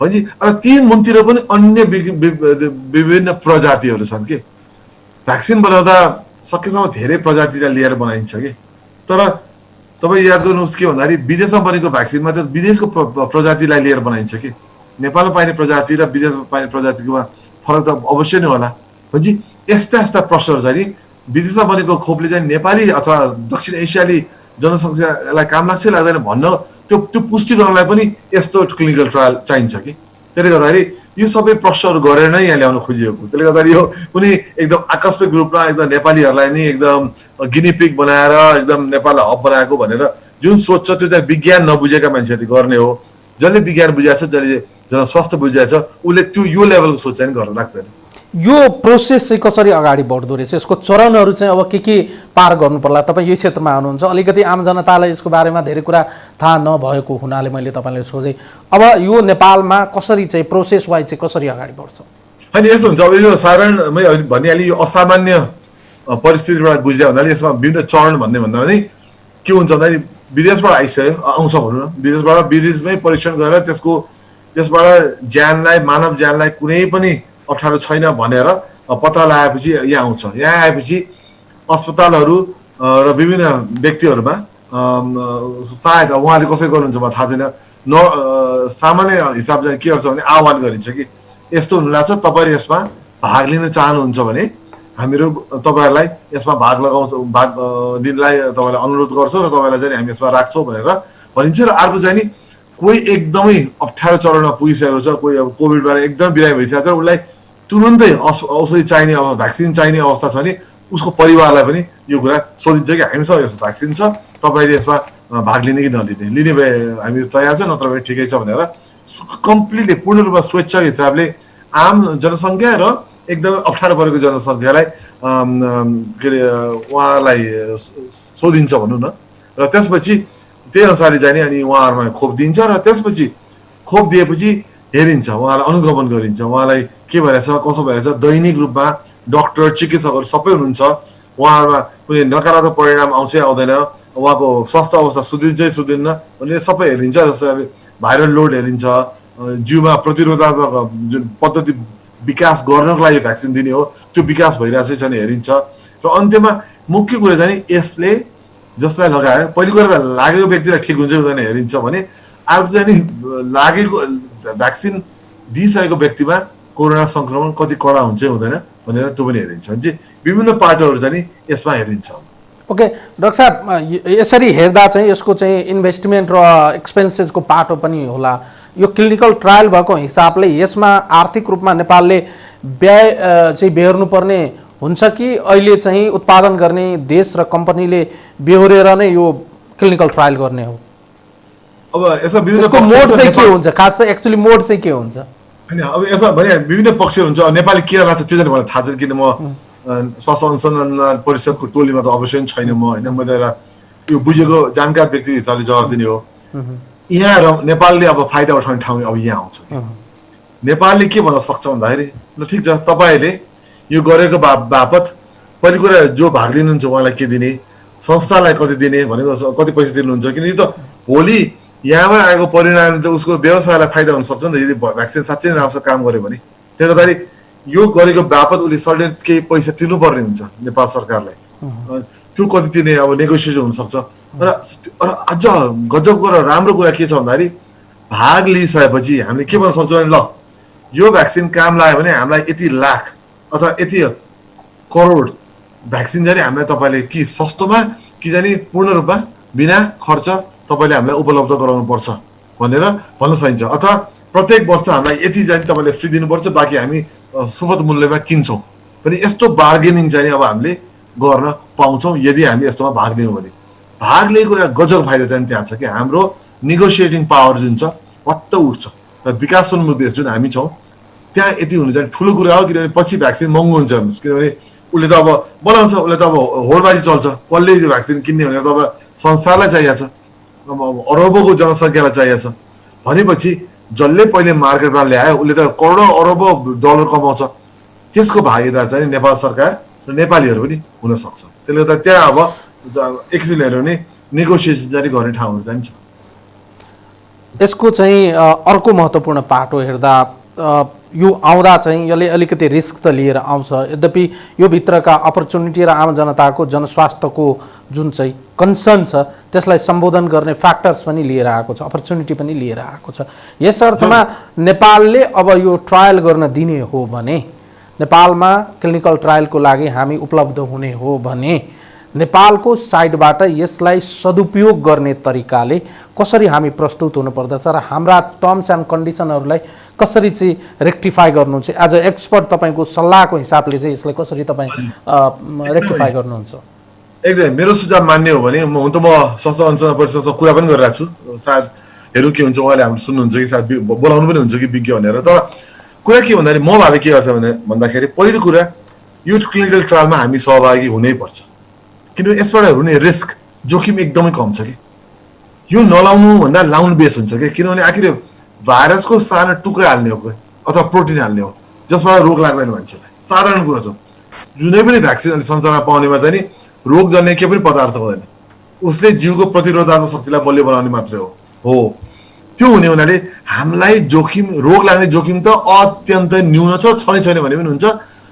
भनेपछि। र ती मुनतिर पनि अन्य विभिन्न प्रजातिहरू छन् कि भ्याक्सिन बनाउँदा सकेसम्म धेरै प्रजातिलाई लिएर बनाइन्छ कि। तर तपाईँ याद गर्नुहोस् के भन्दाखेरि विदेशमा बनेको भ्याक्सिनमा चाहिँ विदेशको प्रजातिलाई लिएर बनाइन्छ कि, नेपालमा पाइने प्रजाति र विदेशमा पाइने प्रजातिकोमा फरक त अवश्य नै होला। भनेपछि यस्ता यस्ता प्रश्नहरू चाहिँ नि विदेशमा बनेको खोपले चाहिँ नेपाली अथवा दक्षिण एसियाली जनसङ्ख्यालाई काम लाग्छ लाग्दैन भन्न त्यो पुष्टि गर्नलाई पनि यस्तो क्लिनिकल ट्रायल चाहिन्छ कि। त्यसले गर्दाखेरि यो सबै प्रश्नहरू गरेर नै यहाँ ल्याउन खोजिएको। त्यसले गर्दाखेरि यो कुनै एकदम आकस्मिक रूपमा एकदम नेपालीहरूलाई नै एकदम गिनीपिग बनाएर एकदम नेपाललाई हब बनाएको भनेर जुन सोच छ त्यो चाहिँ विज्ञान नबुझेका मान्छेहरूले गर्ने हो। जसले विज्ञान बुझाएको छ, जसले जनस्वास्थ्य बुझाएको छ, उसले त्यो यो लेभलको सोच चाहिँ गर्न लाग्दैन। यो प्रोसेस चाहिँ कसरी अगाडि बढ्दो रहेछ, यसको चरणहरू चाहिँ अब के पार गर्नु पर्ला? तपाईँ यो क्षेत्रमा हुनुहुन्छ, अलिकति आम जनतालाई यसको बारेमा धेरै कुरा थाहा नभएको हुनाले मैले तपाईँलाई सोधेँ। अब यो नेपालमा कसरी चाहिँ प्रोसेस वाइज चाहिँ कसरी अगाडि बढ्छ? होइन यसो हुन्छ, अब यो साधारण मैले भनिहालेँ, यो असामान्य परिस्थितिबाट गुज्रियो भन्नाले यसमा विभिन्न चरण भन्ने भन्दा पनि के हुन्छ भन्दाखेरि विदेशबाट आउँछ भनौँ न, विदेशमै परीक्षण गरेर त्यसबाट ज्यानलाई, मानव ज्यानलाई कुनै पनि अप्ठ्यारो छैन भनेर पत्ता लगाएपछि यहाँ आउँछ। यहाँ आएपछि अस्पतालहरू र विभिन्न व्यक्तिहरूमा सायद उहाँले कसरी गर्नुहुन्छ मलाई थाहा छैन, सामान्य हिसाबले के गर्छ भने आह्वान गरिन्छ कि यस्तो हुनु लाग्छ, तपाईँहरू यसमा भाग लिन चाहनुहुन्छ भने हामीहरू तपाईँहरूलाई यसमा भाग लिनलाई तपाईँलाई अनुरोध गर्छौँ र तपाईँलाई चाहिँ हामी यसमा राख्छौँ भनेर भनिन्छ। र अर्को चाहिँ नि कोही एकदमै अप्ठ्यारो चरणमा पुगिसकेको छ, कोही अब कोभिडबाट एकदम बिरामी भइसकेको छ, उसलाई तुरुन्तै औषधि चाहिने भ्याक्सिन चाहिने अवस्था छ भने उसको परिवारलाई पनि यो कुरा सोधिन्छ कि हामीसँग यस्तो भ्याक्सिन छ, तपाईँले यसमा भाग लिने कि नलिने, लिने भए हामी तयार छ, नत्र भए ठिकै छ भनेर कम्प्लिटली पूर्ण रूपमा स्वेच्छा हिसाबले आम जनसङ्ख्या र एकदमै अप्ठ्यारो परेको जनसङ्ख्यालाई के अरे उहाँलाई सोधिन्छ भनौँ न। र त्यसपछि त्यही अनुसारले जाने अनि उहाँहरूमा खोप दिन्छ र त्यसपछि खोप दिएपछि हेरिन्छ, उहाँलाई अनुगमन गरिन्छ, उहाँलाई के भइरहेछ कसो भइरहेछ। दैनिक रूपमा डक्टर चिकित्सकहरू सबै हुनुहुन्छ, उहाँहरूमा कुनै नकारात्मक परिणाम आउँछ आउँदैन, उहाँको स्वास्थ्य अवस्था सुधिन्न भन्ने सबै हेरिन्छ। जस्तै अब भाइरल लोड हेरिन्छ, जिउमा प्रतिरोधात्मक जुन पद्धति विकास गर्नको लागि भ्याक्सिन दिने हो त्यो विकास भइरहेछ छैन हेरिन्छ। र अन्त्यमा मुख्य कुरा चाहिँ यसले जसलाई लगायो पहिलो कुरा त लागेको व्यक्तिलाई ठिक हुन्छ हुँदैन हेरिन्छ भने, अर्को चाहिँ नि लागेको भ्याक्सिन दिइसकेको व्यक्तिमा कोरोना सङ्क्रमण कति कडा हुन्छ हुँदैन भनेर त्यो पनि हेरिन्छ। भने चाहिँ विभिन्न पाटोहरू चाहिँ यसमा हेरिन्छ। ओके डाक्टर साहब, यसरी हेर्दा चाहिँ यसको चाहिँ इन्भेस्टमेन्ट र एक्सपेन्सेसको पाटो पनि होला। यो क्लिनिकल ट्रायल भएको हिसाबले यसमा आर्थिक रूपमा नेपालले व्यय चाहिँ बेहोर्नुपर्ने हुन्छ कि अहिले चाहिँ उत्पादन गर्ने देश र कम्पनीले बेहोरेर नै यो क्लिनिकल ट्रायल गर्ने हो? अब यसमा विभिन्न मोड चाहिँ के हुन्छ, खास चाहिँ एक्चुअली मोड चाहिँ के हुन्छ? होइन अब यसमा भने विभिन्न पक्षहरू हुन्छ। नेपाली के लाग्छ त्यो चाहिँ मलाई थाहा छैन, किन म स्वास्थ्य अनुसन्धान परिषदको टोलीमा त अवश्य पनि छैन म, होइन मैले एउटा यो बुझेको जानकार व्यक्ति हिसाबले जवाब दिने हो। यहाँ र नेपालले अब फाइदा उठाउने ठाउँ अब यहाँ आउँछ। नेपालले के भन्न सक्छ भन्दाखेरि ल ठिक छ, तपाईँले यो गरेको बापत पहिलो कुरा जो भाग लिनुहुन्छ उहाँलाई के दिने, संस्थालाई कति दिने भनेको कति पैसा दिनुहुन्छ, किनकि त भोलि यहाँबाट आएको परिणाम त उसको व्यवसायलाई फाइदा हुन सक्छ नि त, यदि भ्याक्सिन साँच्चै नै राम्रोसँग काम गर्यो भने। त्यसले गर्दाखेरि यो गरेको बापत उसले सर्टेन केही पैसा तिर्नुपर्ने हुन्छ नेपाल सरकारलाई। त्यो कति तिर्ने अब नेगोसिएसन हुनसक्छ। र अझ गजबको र राम्रो कुरा के छ भन्दाखेरि भाग लिइसकेपछि हामीले के भन्न सक्छौँ भने ल यो भ्याक्सिन काम लाग्यो भने हामीलाई यति लाख अथवा यति करोड भ्याक्सिन जाने हामीलाई तपाईँले कि सस्तोमा कि जाने पूर्ण रूपमा बिना खर्च तपाईँले हामीलाई उपलब्ध गराउनुपर्छ भनेर भन्न सकिन्छ। अथवा प्रत्येक वर्ष हामीलाई यति जाने तपाईँले फ्री दिनुपर्छ, बाँकी हामी सुपथ मूल्यमा किन्छौँ पनि। यस्तो बार्गेनिङ चाहिँ अब हामीले गर्न पाउँछौँ यदि हामी यस्तोमा भाग लियौँ भने। भाग लिएको एउटा गजब फाइदा चाहिँ त्यहाँ छ कि हाम्रो निगोसिएटिङ पावर जुन छ वात्त उठ्छ। र विकासोन्मुख देश जुन हामी छौँ त्यहाँ यति हुनु चाहिँ ठुलो कुरा हो, किनभने पछि भ्याक्सिन महँगो हुन्छ। किनभने उसले त अब बनाउँछ, उसले त अब होडबाजी चल्छ, कसले यो भ्याक्सिन किन्ने भनेर त अब संसारलाई चाहिएको छ, अब अरबौँको जनसङ्ख्यालाई चाहिएको छ भनेपछि जसले पहिले मार्केटमा ल्यायो उसले त करोडौँ अरबौँ डलर कमाउँछ। त्यसको भागीदार चाहिँ नेपाल सरकार र नेपालीहरू पनि हुनसक्छ। त्यसले गर्दा त्यहाँ अब एकछिन हेऱ्यो भने नेगोसिएसन जारी गर्ने ठाउँहरू चाहिँ छ। यसको चाहिँ अर्को महत्त्वपूर्ण पाटो हेर्दा यो आउँदा चाहिँ यसले अलिकति रिस्क त लिएर आउँछ। यद्यपि यो भित्रका अपर्च्युनिटी र आम जनताको जनस्वास्थ्यको जुन चाहिँ कन्सर्न छ त्यसलाई सम्बोधन गर्ने फ्याक्टर्स पनि लिएर आएको छ, अपर्च्युनिटी पनि लिएर आएको छ। यस अर्थमा नेपालले अब यो ट्रायल गर्न दिने हो भने, नेपालमा क्लिनिकल ट्रायलको लागि हामी उपलब्ध हुने हो भने नेपालको साइडबाट यसलाई सदुपयोग गर्ने तरिकाले कसरी हामी प्रस्तुत हुनुपर्दछ र हाम्रा टर्म्स एन्ड कन्डिसनहरूलाई कसरी चाहिँ रेक्टिफाई गर्नुहुन्छ? एज अ एक्सपर्ट तपाईँको सल्लाहको हिसाबले चाहिँ यसलाई कसरी तपाईँ रेक्टिफाई गर्नुहुन्छ? एकदमै मेरो सुझाव मान्ने हो भने हुन त म स्वास्थ्य अनुसन्धान परिषदसँग कुरा पनि गरिरहेको छु। सायद हेरौँ के हुन्छ, उहाँले हाम्रो सुन्नुहुन्छ कि सायद बोलाउनु पनि हुन्छ कि विज्ञ भनेर। तर कुरा के भन्दाखेरि म भावी के गर्छ भन्दाखेरि पहिलो कुरा यो क्लिनिकल ट्रायलमा हामी सहभागी हुनैपर्छ, किनभने यसबाट हुने रिस्क जोखिम एकदमै कम छ कि। यो नलाउनु भन्दा लाउनु बेस हुन्छ कि, किनभने आखिर भाइरसको सानो टुक्रा हाल्ने हो अथवा प्रोटिन हाल्ने हो जसबाट रोग लाग्दैन मान्छेलाई। साधारण कुरा छ, जुनै पनि भ्याक्सिन अहिले संसारमा पाउनेमा चाहिँ नि रोग जन्ने केही पनि पदार्थ हुँदैन, उसले जिउको प्रतिरोधात्मक शक्तिलाई बलियो बनाउने मात्रै हो। त्यो हुने हुनाले हामीलाई जोखिम, रोग लाग्ने जोखिम त अत्यन्तै न्यून छ, छँदै छैन भने पनि हुन्छ।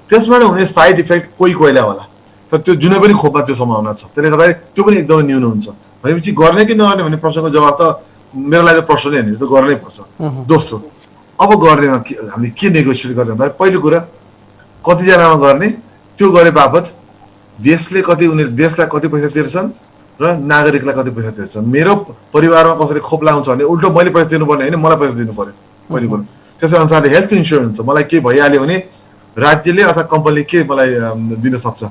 त्यसबाट हुने साइड इफेक्ट कोही कोहीलाई होला, तर त्यो जुनै पनि खोपमा त्यो सम्भावना छ। त्यसले गर्दाखेरि त्यो पनि एकदमै न्यून हुन्छ। भनेपछि गर्ने कि नगर्ने भन्ने प्रश्नको जवाब त मेरो लागि त प्रश्न नै होइन, त्यो गर्नै पर्छ। दोस्रो, अब गर्नेमा हामीले के नेगोसिएट गर्ने भन्दाखेरि पहिलो कुरा कतिजनामा गर्ने, त्यो गरे बापत देशले कति, उनीहरू देशलाई कति पैसा तिर्छन् र नागरिकलाई कति पैसा तिर्छन्। मेरो परिवारमा कसैले खोप लगाउँछ भने उल्टो मैले पैसा दिनुपर्ने होइन, मलाई पैसा दिनु पर्यो पहिलो कुरो। त्यसै अनुसारले हेल्थ इन्सुरेन्स छ, मलाई के भइहाल्यो भने राज्यले अथवा कम्पनीले के मलाई दिन सक्छ,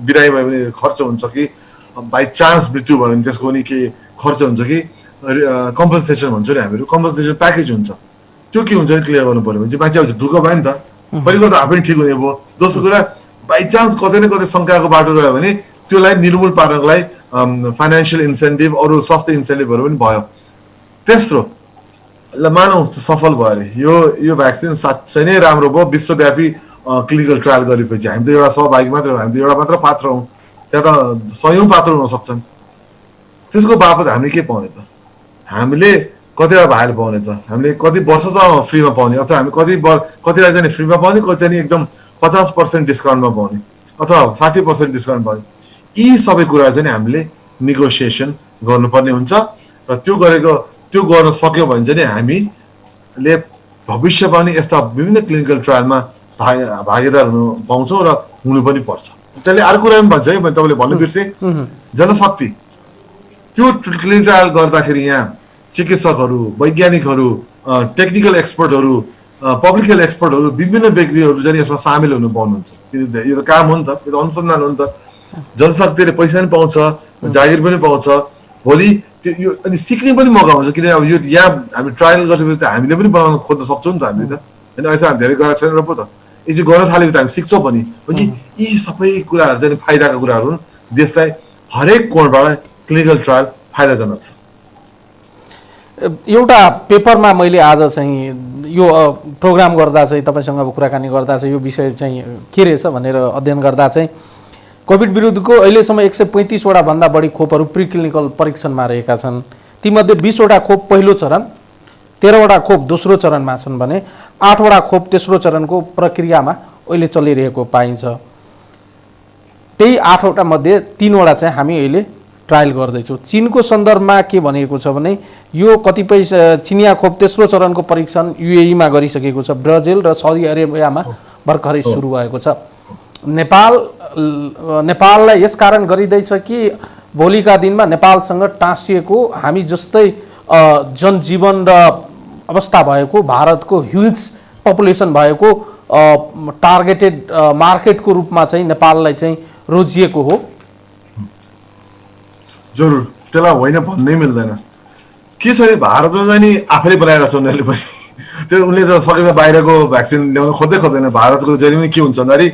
बिरामी भयो भने खर्च हुन्छ कि, बाई चान्स मृत्यु भयो भने त्यसको पनि के खर्च हुन्छ कि, कम्पन्सेसन भन्छौँ नि हामीहरू, कम्पन्सेसन प्याकेज हुन्छ। त्यो के हुन्छ भने क्लियर गर्नु पऱ्यो भने चाहिँ मान्छे अब ढुक्क भयो नि त। पहिलो कुरा त आफै ठिक हुने भयो। दोस्रो कुरा बाइचान्स कतै न कतै शङ्काको बाटो रह्यो भने त्यसलाई निर्मूल पार्नको लागि फाइनेन्सियल इन्सेन्टिभ, अरू स्वास्थ्य इन्सेन्टिभहरू पनि भयो। तेस्रो, ल मानौँ सफल भयो अरे, यो भ्याक्सिन साँच्चै नै राम्रो भयो, विश्वव्यापी क्लिनिकल ट्रायल गरेपछि हामी त एउटा सहभागी मात्र हो, हामी त एउटा मात्र पात्र हौँ, त्यहाँ त सयौँ पात्र हुन सक्छन्। त्यसको बापत हामीले के पाउने त? हामीले कतिवटा भाइरल पाउने त, हामीले कति वर्ष त फ्रीमा पाउने, अथवा हामी कतिवटा चाहिँ फ्रीमा पाउने, कति चाहिँ एकदम 50% डिस्काउन्टमा पाउने अथवा 60% डिस्काउन्ट पाउने। यी सबै कुरा चाहिँ हामीले नेगोसिएसन गर्नुपर्ने हुन्छ। र त्यो गर्न सक्यो भने चाहिँ हामीले भविष्यमा पनि यस्ता विभिन्न क्लिनिकल ट्रायलमा भागीदार हुनु पाउँछौँ र हुनु पनि पर्छ। त्यसले अर्को कुरा पनि भन्छ है, मैले तपाईँले भन्नु बिर्सेँ, जनशक्ति। त्यो क्लिनिकल ट्रायल गर्दाखेरि यहाँ चिकित्सकहरू, वैज्ञानिकहरू, टेक्निकल एक्सपर्टहरू, पब्लिक हेल्थ एक्सपर्टहरू, विभिन्न व्यक्तिहरू चाहिँ यसमा सामेल हुनु पाउनुहुन्छ। यो त काम हो नि त, यो त अनुसन्धान हो नि त। जनशक्तिले पैसा पनि पाउँछ, जागिर पनि पाउँछ, भोलि त्यो यो अनि सिक्ने पनि मौका हुन्छ। किन अब यो यहाँ हामी ट्रायल गरेपछि त हामीले पनि बनाउन खोज्न सक्छौँ नि त हामीले त, होइन? अहिले चाहिँ धेरै गरेको छैन र पो त, यो चाहिँ गर्न थालेको त हामी सिक्छौँ पनि। यी सबै कुराहरू चाहिँ फाइदाका कुराहरू हुन्। देशलाई हरेक कोणबाट क्लिनिकल ट्रायल फाइदाजनक छ। एउटा पेपरमा मैले आज चाहिँ यो प्रोग्राम गर्दा चाहिँ तपाईँसँग अब कुराकानी गर्दा चाहिँ यो विषय चाहिँ के रहेछ भनेर अध्ययन गर्दा चाहिँ कोभिड विरुद्धको अहिलेसम्म 135 वटा भन्दा बढी खोपहरू प्रिक्लिनिकल परीक्षणमा रहेका छन्। तीमध्ये 20 वटा खोप पहिलो चरण, 13 वटा खोप दोस्रो चरणमा छन् भने 8 वटा खोप तेस्रो चरणको प्रक्रियामा अहिले चलिरहेको पाइन्छ। त्यही 8 वटा मध्ये 3 वटा चाहिँ हामी अहिले ट्रायल गर्दैछौँ। चीनको सन्दर्भमा के भनेको छ भने यो कतिपय चिनिया खोप तेस्रो चरणको परीक्षण युएईमा गरिसकेको छ, ब्राजिल र साउदी अरेबियामा भर्खरै सुरु भएको छ। नेपाललाई यस कारण गरिँदैछ कि भोलिका दिनमा नेपालसँग टाँसिएको हामी जस्तै जनजीवन र अवस्था भएको भारतको ह्युज पपुलेसन भएको टार्गेटेड मार्केटको रूपमा चाहिँ नेपाललाई चाहिँ रोजिएको हो। जरुर त्यसलाई होइन भन्नै मिल्दैन। के छ भने भारतमा चाहिँ नि आफैले बनाएर छ उनीहरूले पनि त्यो उनले त सकेछ बाहिरको भ्याक्सिन ल्याउन खोज्दैन। भारतको जहिले पनि के हुन्छ भन्दाखेरि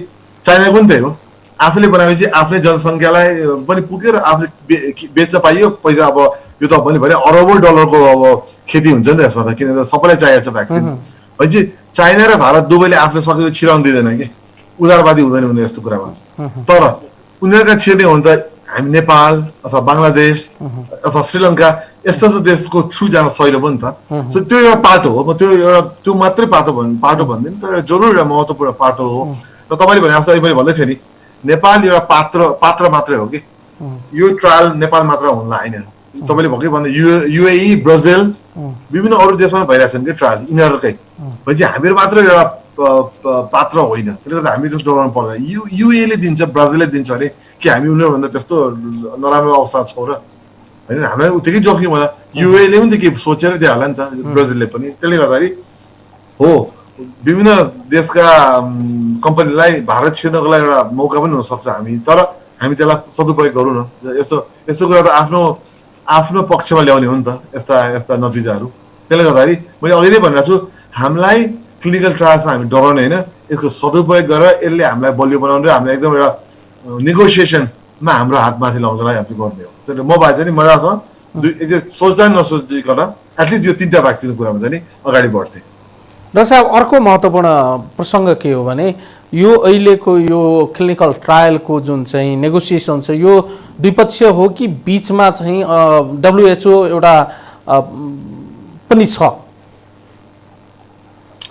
चाइनाको पनि त्यही हो, आफूले बनाएपछि आफ्नै जनसङ्ख्यालाई पनि पुग्यो र आफूले बेच्न पाइयो पैसा। अब यो त पनि भने अरबौँ डलरको अब खेती हुन्छ नि त यसमा त, किनभने सबैलाई चाहिएको छ भ्याक्सिन। भनेपछि चाइना र भारत दुवैले आफूले सकेको छिराउनु दिँदैन कि, उदारवादी हुँदैन उनीहरू यस्तो कुरामा। तर उनीहरूका छिर्ने हो भने त हामी नेपाल अथवा बङ्गलादेश अथवा श्रीलङ्का यस्तो यस्तो देशको थ्रु जान सहिलो पनि त। सो त्यो एउटा पाटो हो, त्यो मात्रै पाटो भन्दैन, तर जरुर एउटा महत्त्वपूर्ण पाटो हो। र तपाईँले भने जस्तो मैले भन्दै थिएँ नि, नेपाल एउटा पात्र मात्रै हो कि, यो ट्रायल नेपाल मात्र हुँदा होइन। तपाईँले भएकै भन्नु युएई, ब्राजिल, विभिन्न अरू देशमा भइरहेको छन् कि ट्रायल यिनीहरूकै। भनेपछि हामीहरू मात्र एउटा पात्र होइन, त्यसले गर्दा हामी त्यस्तो डराउनु पर्दैन। युएले दिन्छ, ब्राजिलले दिन्छ भने कि हामी उनीहरूभन्दा त्यस्तो नराम्रो अवस्था छौँ र होइन, हामीलाई उत्तिकै जोखिम होला। युएले पनि त के सोचेर दियो होला नि त, ब्राजिलले पनि। त्यसले गर्दाखेरि हो विभिन्न देशका कम्पनीलाई भारत छिर्नको लागि एउटा मौका पनि हुनसक्छ तर हामी त्यसलाई सदुपयोग गरौँ न। यस्तो कुरा त आफ्नो पक्षमा ल्याउने हो नि त यस्ता नतिजाहरू। त्यसले गर्दाखेरि मैले अघि नै भनिरहेको छु, हामीलाई क्लिनिकल ट्रायल्समा हामी डराउने होइन, यसको सदुपयोग गरेर यसले हामीलाई बलियो बनाउने र हामीलाई एकदम एउटा नेगोसिएसनमा हाम्रो हातमाथि लगाउनको लागि हामीले गर्ने हो। म भए चाहिँ नि मजासँग सोच्दा नसोचिकन एटलिस्ट यो 3टा भ्याक्सिनको कुरामा चाहिँ नि अगाडि बढ्थेँ। डाक्टर साहब, अर्को महत्त्वपूर्ण प्रसङ्ग के हो भने यो अहिलेको यो क्लिनिकल ट्रायलको जुन चाहिँ नेगोसिएसन छ यो द्विपक्षीय हो कि बिचमा चाहिँ WHO एउटा पनि छ?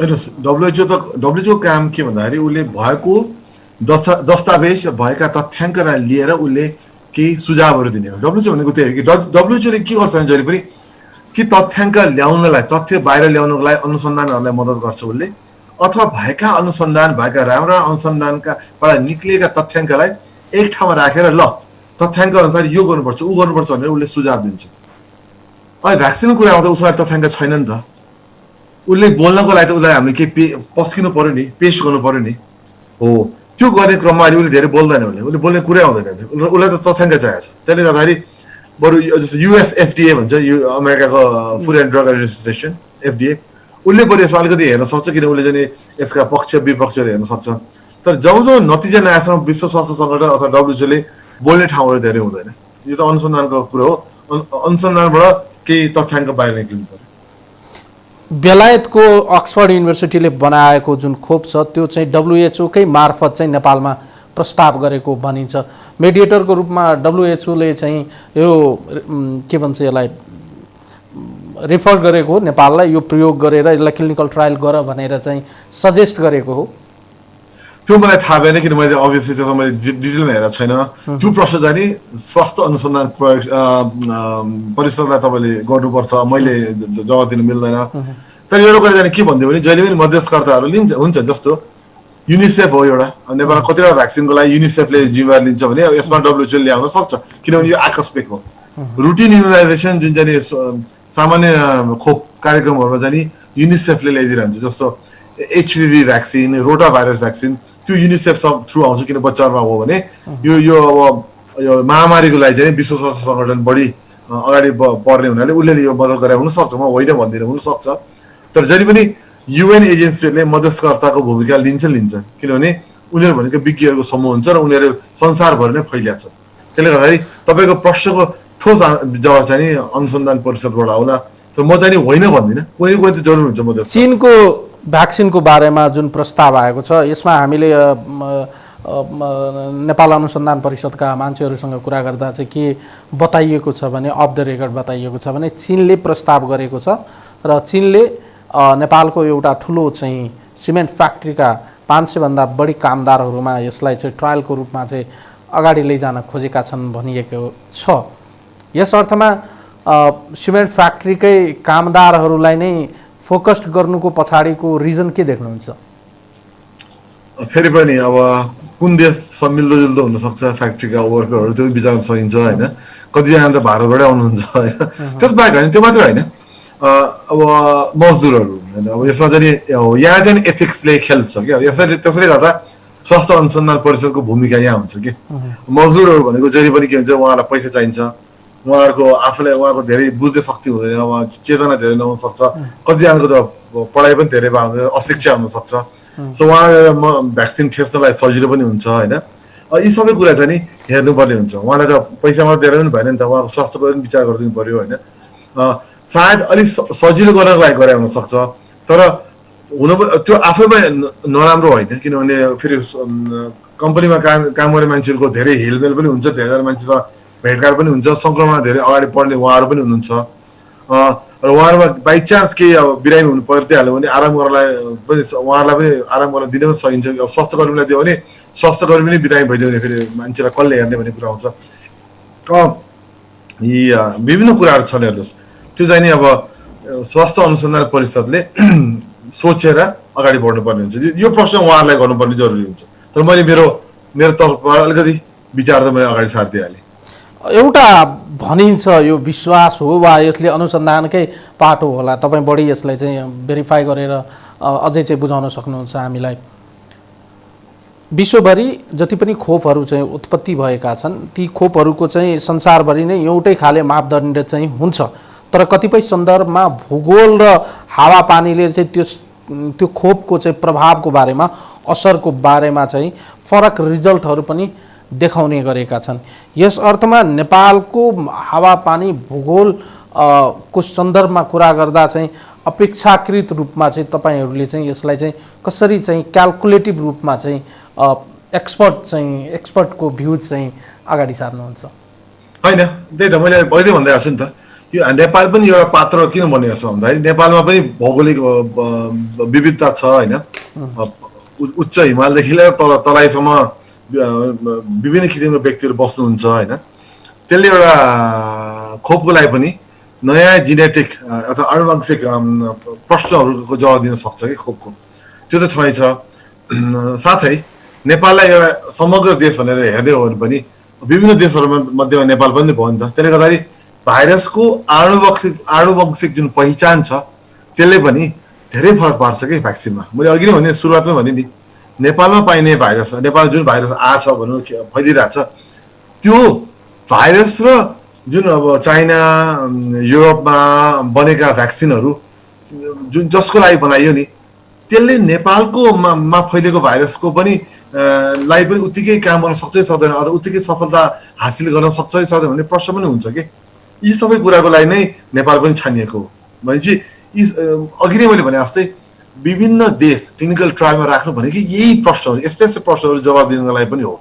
WHO काम के भन्दाखेरि उसले भएको दस्तावेज भएका तथ्याङ्कलाई लिएर उसले केही सुझावहरू दिने हो। WHO भनेको त्यही हो कि WHOले के गर्छ भने जहिले पनि कि तथ्याङ्क ल्याउनलाई, तथ्य बाहिर ल्याउनको लागि अनुसन्धानहरूलाई मद्दत गर्छ उसले, अथवा भएका राम्रा अनुसन्धानकाबाट निक्लिएका तथ्याङ्कलाई एक ठाउँमा राखेर ल तथ्याङ्क अनुसार यो गर्नुपर्छ ऊ गर्नुपर्छ भनेर उसले सुझाव दिन्छ। अहिले भ्याक्सिनको कुरामा त उसँग तथ्याङ्क छैन नि त, उसले बोल्नको लागि त उसलाई हामीले केही पस्किनु पऱ्यो नि, पेस गर्नु पऱ्यो नि। हो त्यो गर्ने क्रममा अहिले उसले धेरै बोल्दैन, उसले बोल्ने कुरै आउँदैन, उसलाई त तथ्याङ्क चाहिएको छ। त्यसले गर्दाखेरि बरु जस्तो US FDA भन्छ, यो अमेरिकाको food and drug administration FDA, उसले बरु यसमा अलिकति हेर्न सक्छ, किन उसले चाहिँ यसका पक्ष विपक्षहरू हेर्न सक्छ। तर जबसम्म नतिजा नआएसम्म विश्व स्वास्थ्य सङ्गठन अथवा WHOले बोल्ने ठाउँहरू धेरै हुँदैन। यो त अनुसन्धानको कुरो हो, अनुसन्धानबाट केही तथ्याङ्क बाहिर निक्लिनु पर्यो। बेलायतको अक्सफोर्ड युनिभर्सिटीले बनाएको जुन खोप छ त्यो चाहिँ WHO कै मार्फत चाहिँ नेपालमा प्रस्ताव गरेको भनिन्छ। मेडिएटरको रूपमा WHO ले चाहिँ यो के भन्छ यसलाई रेफर गरेको हो नेपाललाई, यो प्रयोग गरेर यसलाई क्लिनिकल ट्रायल गर भनेर चाहिँ सजेस्ट गरेको हो। त्यो मलाई थाहा भएन, किन मैले अभियसली त्यो मैले डिटेलमा हेरेको छैन। त्यो प्रश्न चाहिँ नि स्वास्थ्य अनुसन्धान परिषदलाई तपाईँले गर्नुपर्छ, मैले जवाब दिनु मिल्दैन। तर एउटा कुरा चाहिँ के भनिदियो भने जहिले पनि मध्यस्थकर्ताहरू हुन्छ, जस्तो युनिसेफ हो एउटा, नेपालमा कतिवटा भ्याक्सिनको लागि युनिसेफले जिम्मेवारी लिन्छ भने यसमा WHO ल्याउन सक्छ, किनभने यो आकस्मिक हो। रुटिन इम्युनाइजेसन जुन चाहिँ सामान्य खोप कार्यक्रमहरूमा चाहिँ युनिसेफले ल्याइदिरहन्छ, जस्तो HPV भ्याक्सिन, रोटा भाइरस भ्याक्सिन, त्यो युनिसेफ थ्रु आउँछ, किन बच्चाहरूमा हो भने यो अब यो महामारीको लागि चाहिँ विश्व स्वास्थ्य सङ्गठन बढी अगाडि पर्ने हुनाले उसले यो मद्दत गरे हुनसक्छ, म होइन भन्दिनँ, हुनसक्छ। तर जहिले पनि UN एजेन्सीहरूले मध्यस्थकर्ताको भूमिका लिन्छ, किनभने उनीहरू भनेको विज्ञहरूको समूह हुन्छ र उनीहरू संसारभर नै फैलिया छ। त्यसले गर्दाखेरि तपाईँको प्रश्नको ठोस जवाब चाहिँ अनुसन्धान परिषदबाट होला, तर म चाहिँ होइन भन्दिनँ, कोही त जरुर हुन्छ। चीनको भ्याक्सिनको बारेमा जुन प्रस्ताव आएको छ यसमा हामीले नेपाल अनुसन्धान परिषदका मान्छेहरूसँग कुरा गर्दा चाहिँ के बताइएको छ भने अफ द रेकर्ड बताइएको छ भने चीनले प्रस्ताव गरेको छ र चीनले नेपालको एउटा ठुलो चाहिँ सिमेन्ट फ्याक्ट्रीका 500 भन्दा बढी कामदारहरूमा यसलाई चाहिँ ट्रायलको रूपमा चाहिँ अगाडि लैजान खोजेका छन् भनिएको छ। यस अर्थमा सिमेन्ट फ्याक्ट्रीकै कामदारहरूलाई नै फोकस्ड गर्नुको पछाडिको रिजन के देख्नुहुन्छ? फेरि पनि अब कुन देश मिल्दोजुल्दो हुनसक्छ फ्याक्ट्रीका वर्करहरू त्यो विचार सकिन्छ होइन। कतिजना त भारतबाटै आउनुहुन्छ होइन। त्यसबाहेक होइन त्यो मात्रै होइन अब मजदुरहरू होइन। अब यसमा चाहिँ यहाँ चाहिँ एथिक्सले खेल्छ क्या। त्यसैले गर्दा स्वास्थ्य अनुसन्धान परिषदको भूमिका यहाँ हुन्छ कि मजदुरहरू भनेको जहिले पनि के हुन्छ उहाँलाई पैसा चाहिन्छ, उहाँहरूको आफूलाई उहाँको धेरै बुझ्ने शक्ति हुँदैन, उहाँ चेतना धेरै नहुन सक्छ, कतिजनाको त पढाइ पनि धेरै भए हुँदैन, अशिक्षा हुनसक्छ। सो उहाँलाई भ्याक्सिन ठेस्नलाई सजिलो पनि हुन्छ होइन। यी सबै कुरा चाहिँ नि हेर्नुपर्ने हुन्छ। उहाँलाई त पैसा मात्रै दिएर पनि भएन नि त, उहाँको स्वास्थ्यको पनि विचार गरिदिनु पऱ्यो होइन। सायद अलिक सजिलो गर्नको लागि गरे हुनसक्छ, तर हुनु त्यो आफैमा नराम्रो होइन। किनभने फेरि कम्पनीमा काम गर्ने मान्छेहरूको धेरै हेलमेल पनि हुन्छ, धेरैजना मान्छेसँग भेटघाट पनि हुन्छ, सङ्क्रमण धेरै अगाडि बढ्ने उहाँहरू पनि हुनुहुन्छ र उहाँहरूमा बाइचान्स केही अब बिरामी हुनु परिहाल्यो भने आराम गर्नलाई पनि उहाँहरूलाई पनि आराम गर्न दिन पनि सकिन्छ। अब स्वास्थ्य कर्मीलाई दियो भने स्वास्थ्य कर्मी नै बिरामी भइदियो भने फेरि मान्छेलाई कसले हेर्ने भन्ने कुरा आउँछ। यी विभिन्न कुराहरू छन् हेर्नुहोस्। त्यो चाहिँ नि अब स्वास्थ्य अनुसन्धान परिषदले सोचेर अगाडि बढ्नुपर्ने हुन्छ। यो प्रश्न उहाँहरूलाई गर्नुपर्ने जरुरी हुन्छ। तर मैले मेरो तर्फबाट अलिकति विचार त मैले अगाडि सारिदिइहालेँ। एउटा भनिन्छ यो विश्वास हो वा यसले अनुसन्धानकै पाटो होला, तपाईँ बढी यसलाई चाहिँ भेरिफाई गरेर अझै चाहिँ बुझाउन सक्नुहुन्छ हामीलाई। विश्वभरि जति पनि खोपहरू चाहिँ उत्पत्ति भएका छन् ती खोपहरूको चाहिँ संसारभरि नै एउटै खाले मापदण्ड चाहिँ हुन्छ, तर कतिपय सन्दर्भमा भूगोल र हावापानीले चाहिँ त्यो खोपको चाहिँ प्रभावको बारेमा असरको बारेमा चाहिँ फरक रिजल्टहरू पनि देखाउने गरेका छन्। यस अर्थमा नेपालको हावापानी भूगोल को सन्दर्भमा कुरा गर्दा चाहिँ अपेक्षाकृत रूपमा चाहिँ तपाईँहरूले चाहिँ यसलाई चाहिँ कसरी चाहिँ क्याल्कुलेटिभ रूपमा चाहिँ एक्सपर्टको भ्यू चाहिँ अगाडि सार्नुहुन्छ? होइन त्यही त मैले अहिले भन्दै आएको छु नि त, यो नेपाल पनि एउटा पात्र किन बनिएको छ भन्दाखेरि नेपालमा पनि भौगोलिक विविधता छ होइन। उच्च हिमालदेखि लिएर तराईसम्म विभिन्न किसिमको व्यक्तिहरू बस्नुहुन्छ होइन। त्यसले एउटा खोपको लागि पनि नयाँ जेनेटिक अथवा आनुवंशिक प्रश्नहरूको जवाब दिन सक्छ कि खोपको, त्यो त छँदैछ। साथै नेपाललाई एउटा समग्र देश भनेर हेर्ने हो भने पनि विभिन्न देशहरू मध्येमा नेपाल पनि भयो नि त। त्यसले गर्दाखेरि भाइरसको आनुवंशिक जुन पहिचान छ त्यसले पनि धेरै फरक पार्छ कि भ्याक्सिनमा। मैले अघि नै भने सुरुवातमै भने नि नेपालमा पाइने भाइरस, नेपाल जुन भाइरस आछ भनौँ फैलिरहेछ त्यो भाइरस र जुन अब चाइना युरोपमा बनेका भ्याक्सिनहरू जुन जसको लागि बनाइयो नि त्यसले नेपालको मा फैलेको भाइरसको पनि लाई पनि उत्तिकै काम गर्न सक्छ कि सक्दैन, अथवा उत्तिकै सफलता हासिल गर्न सक्छ कि सक्दैन भन्ने प्रश्न पनि हुन्छ कि। यी सबै कुराको लागि नै नेपाल पनि छानिएको हो। भनेपछि यी अघि नै मैले भने जस्तै विभिन्न देश क्लिनिकल ट्रायलमा राख्नु भनेको यही प्रश्नहरू, यस्तै प्रश्नहरू जवाब दिनको लागि पनि हो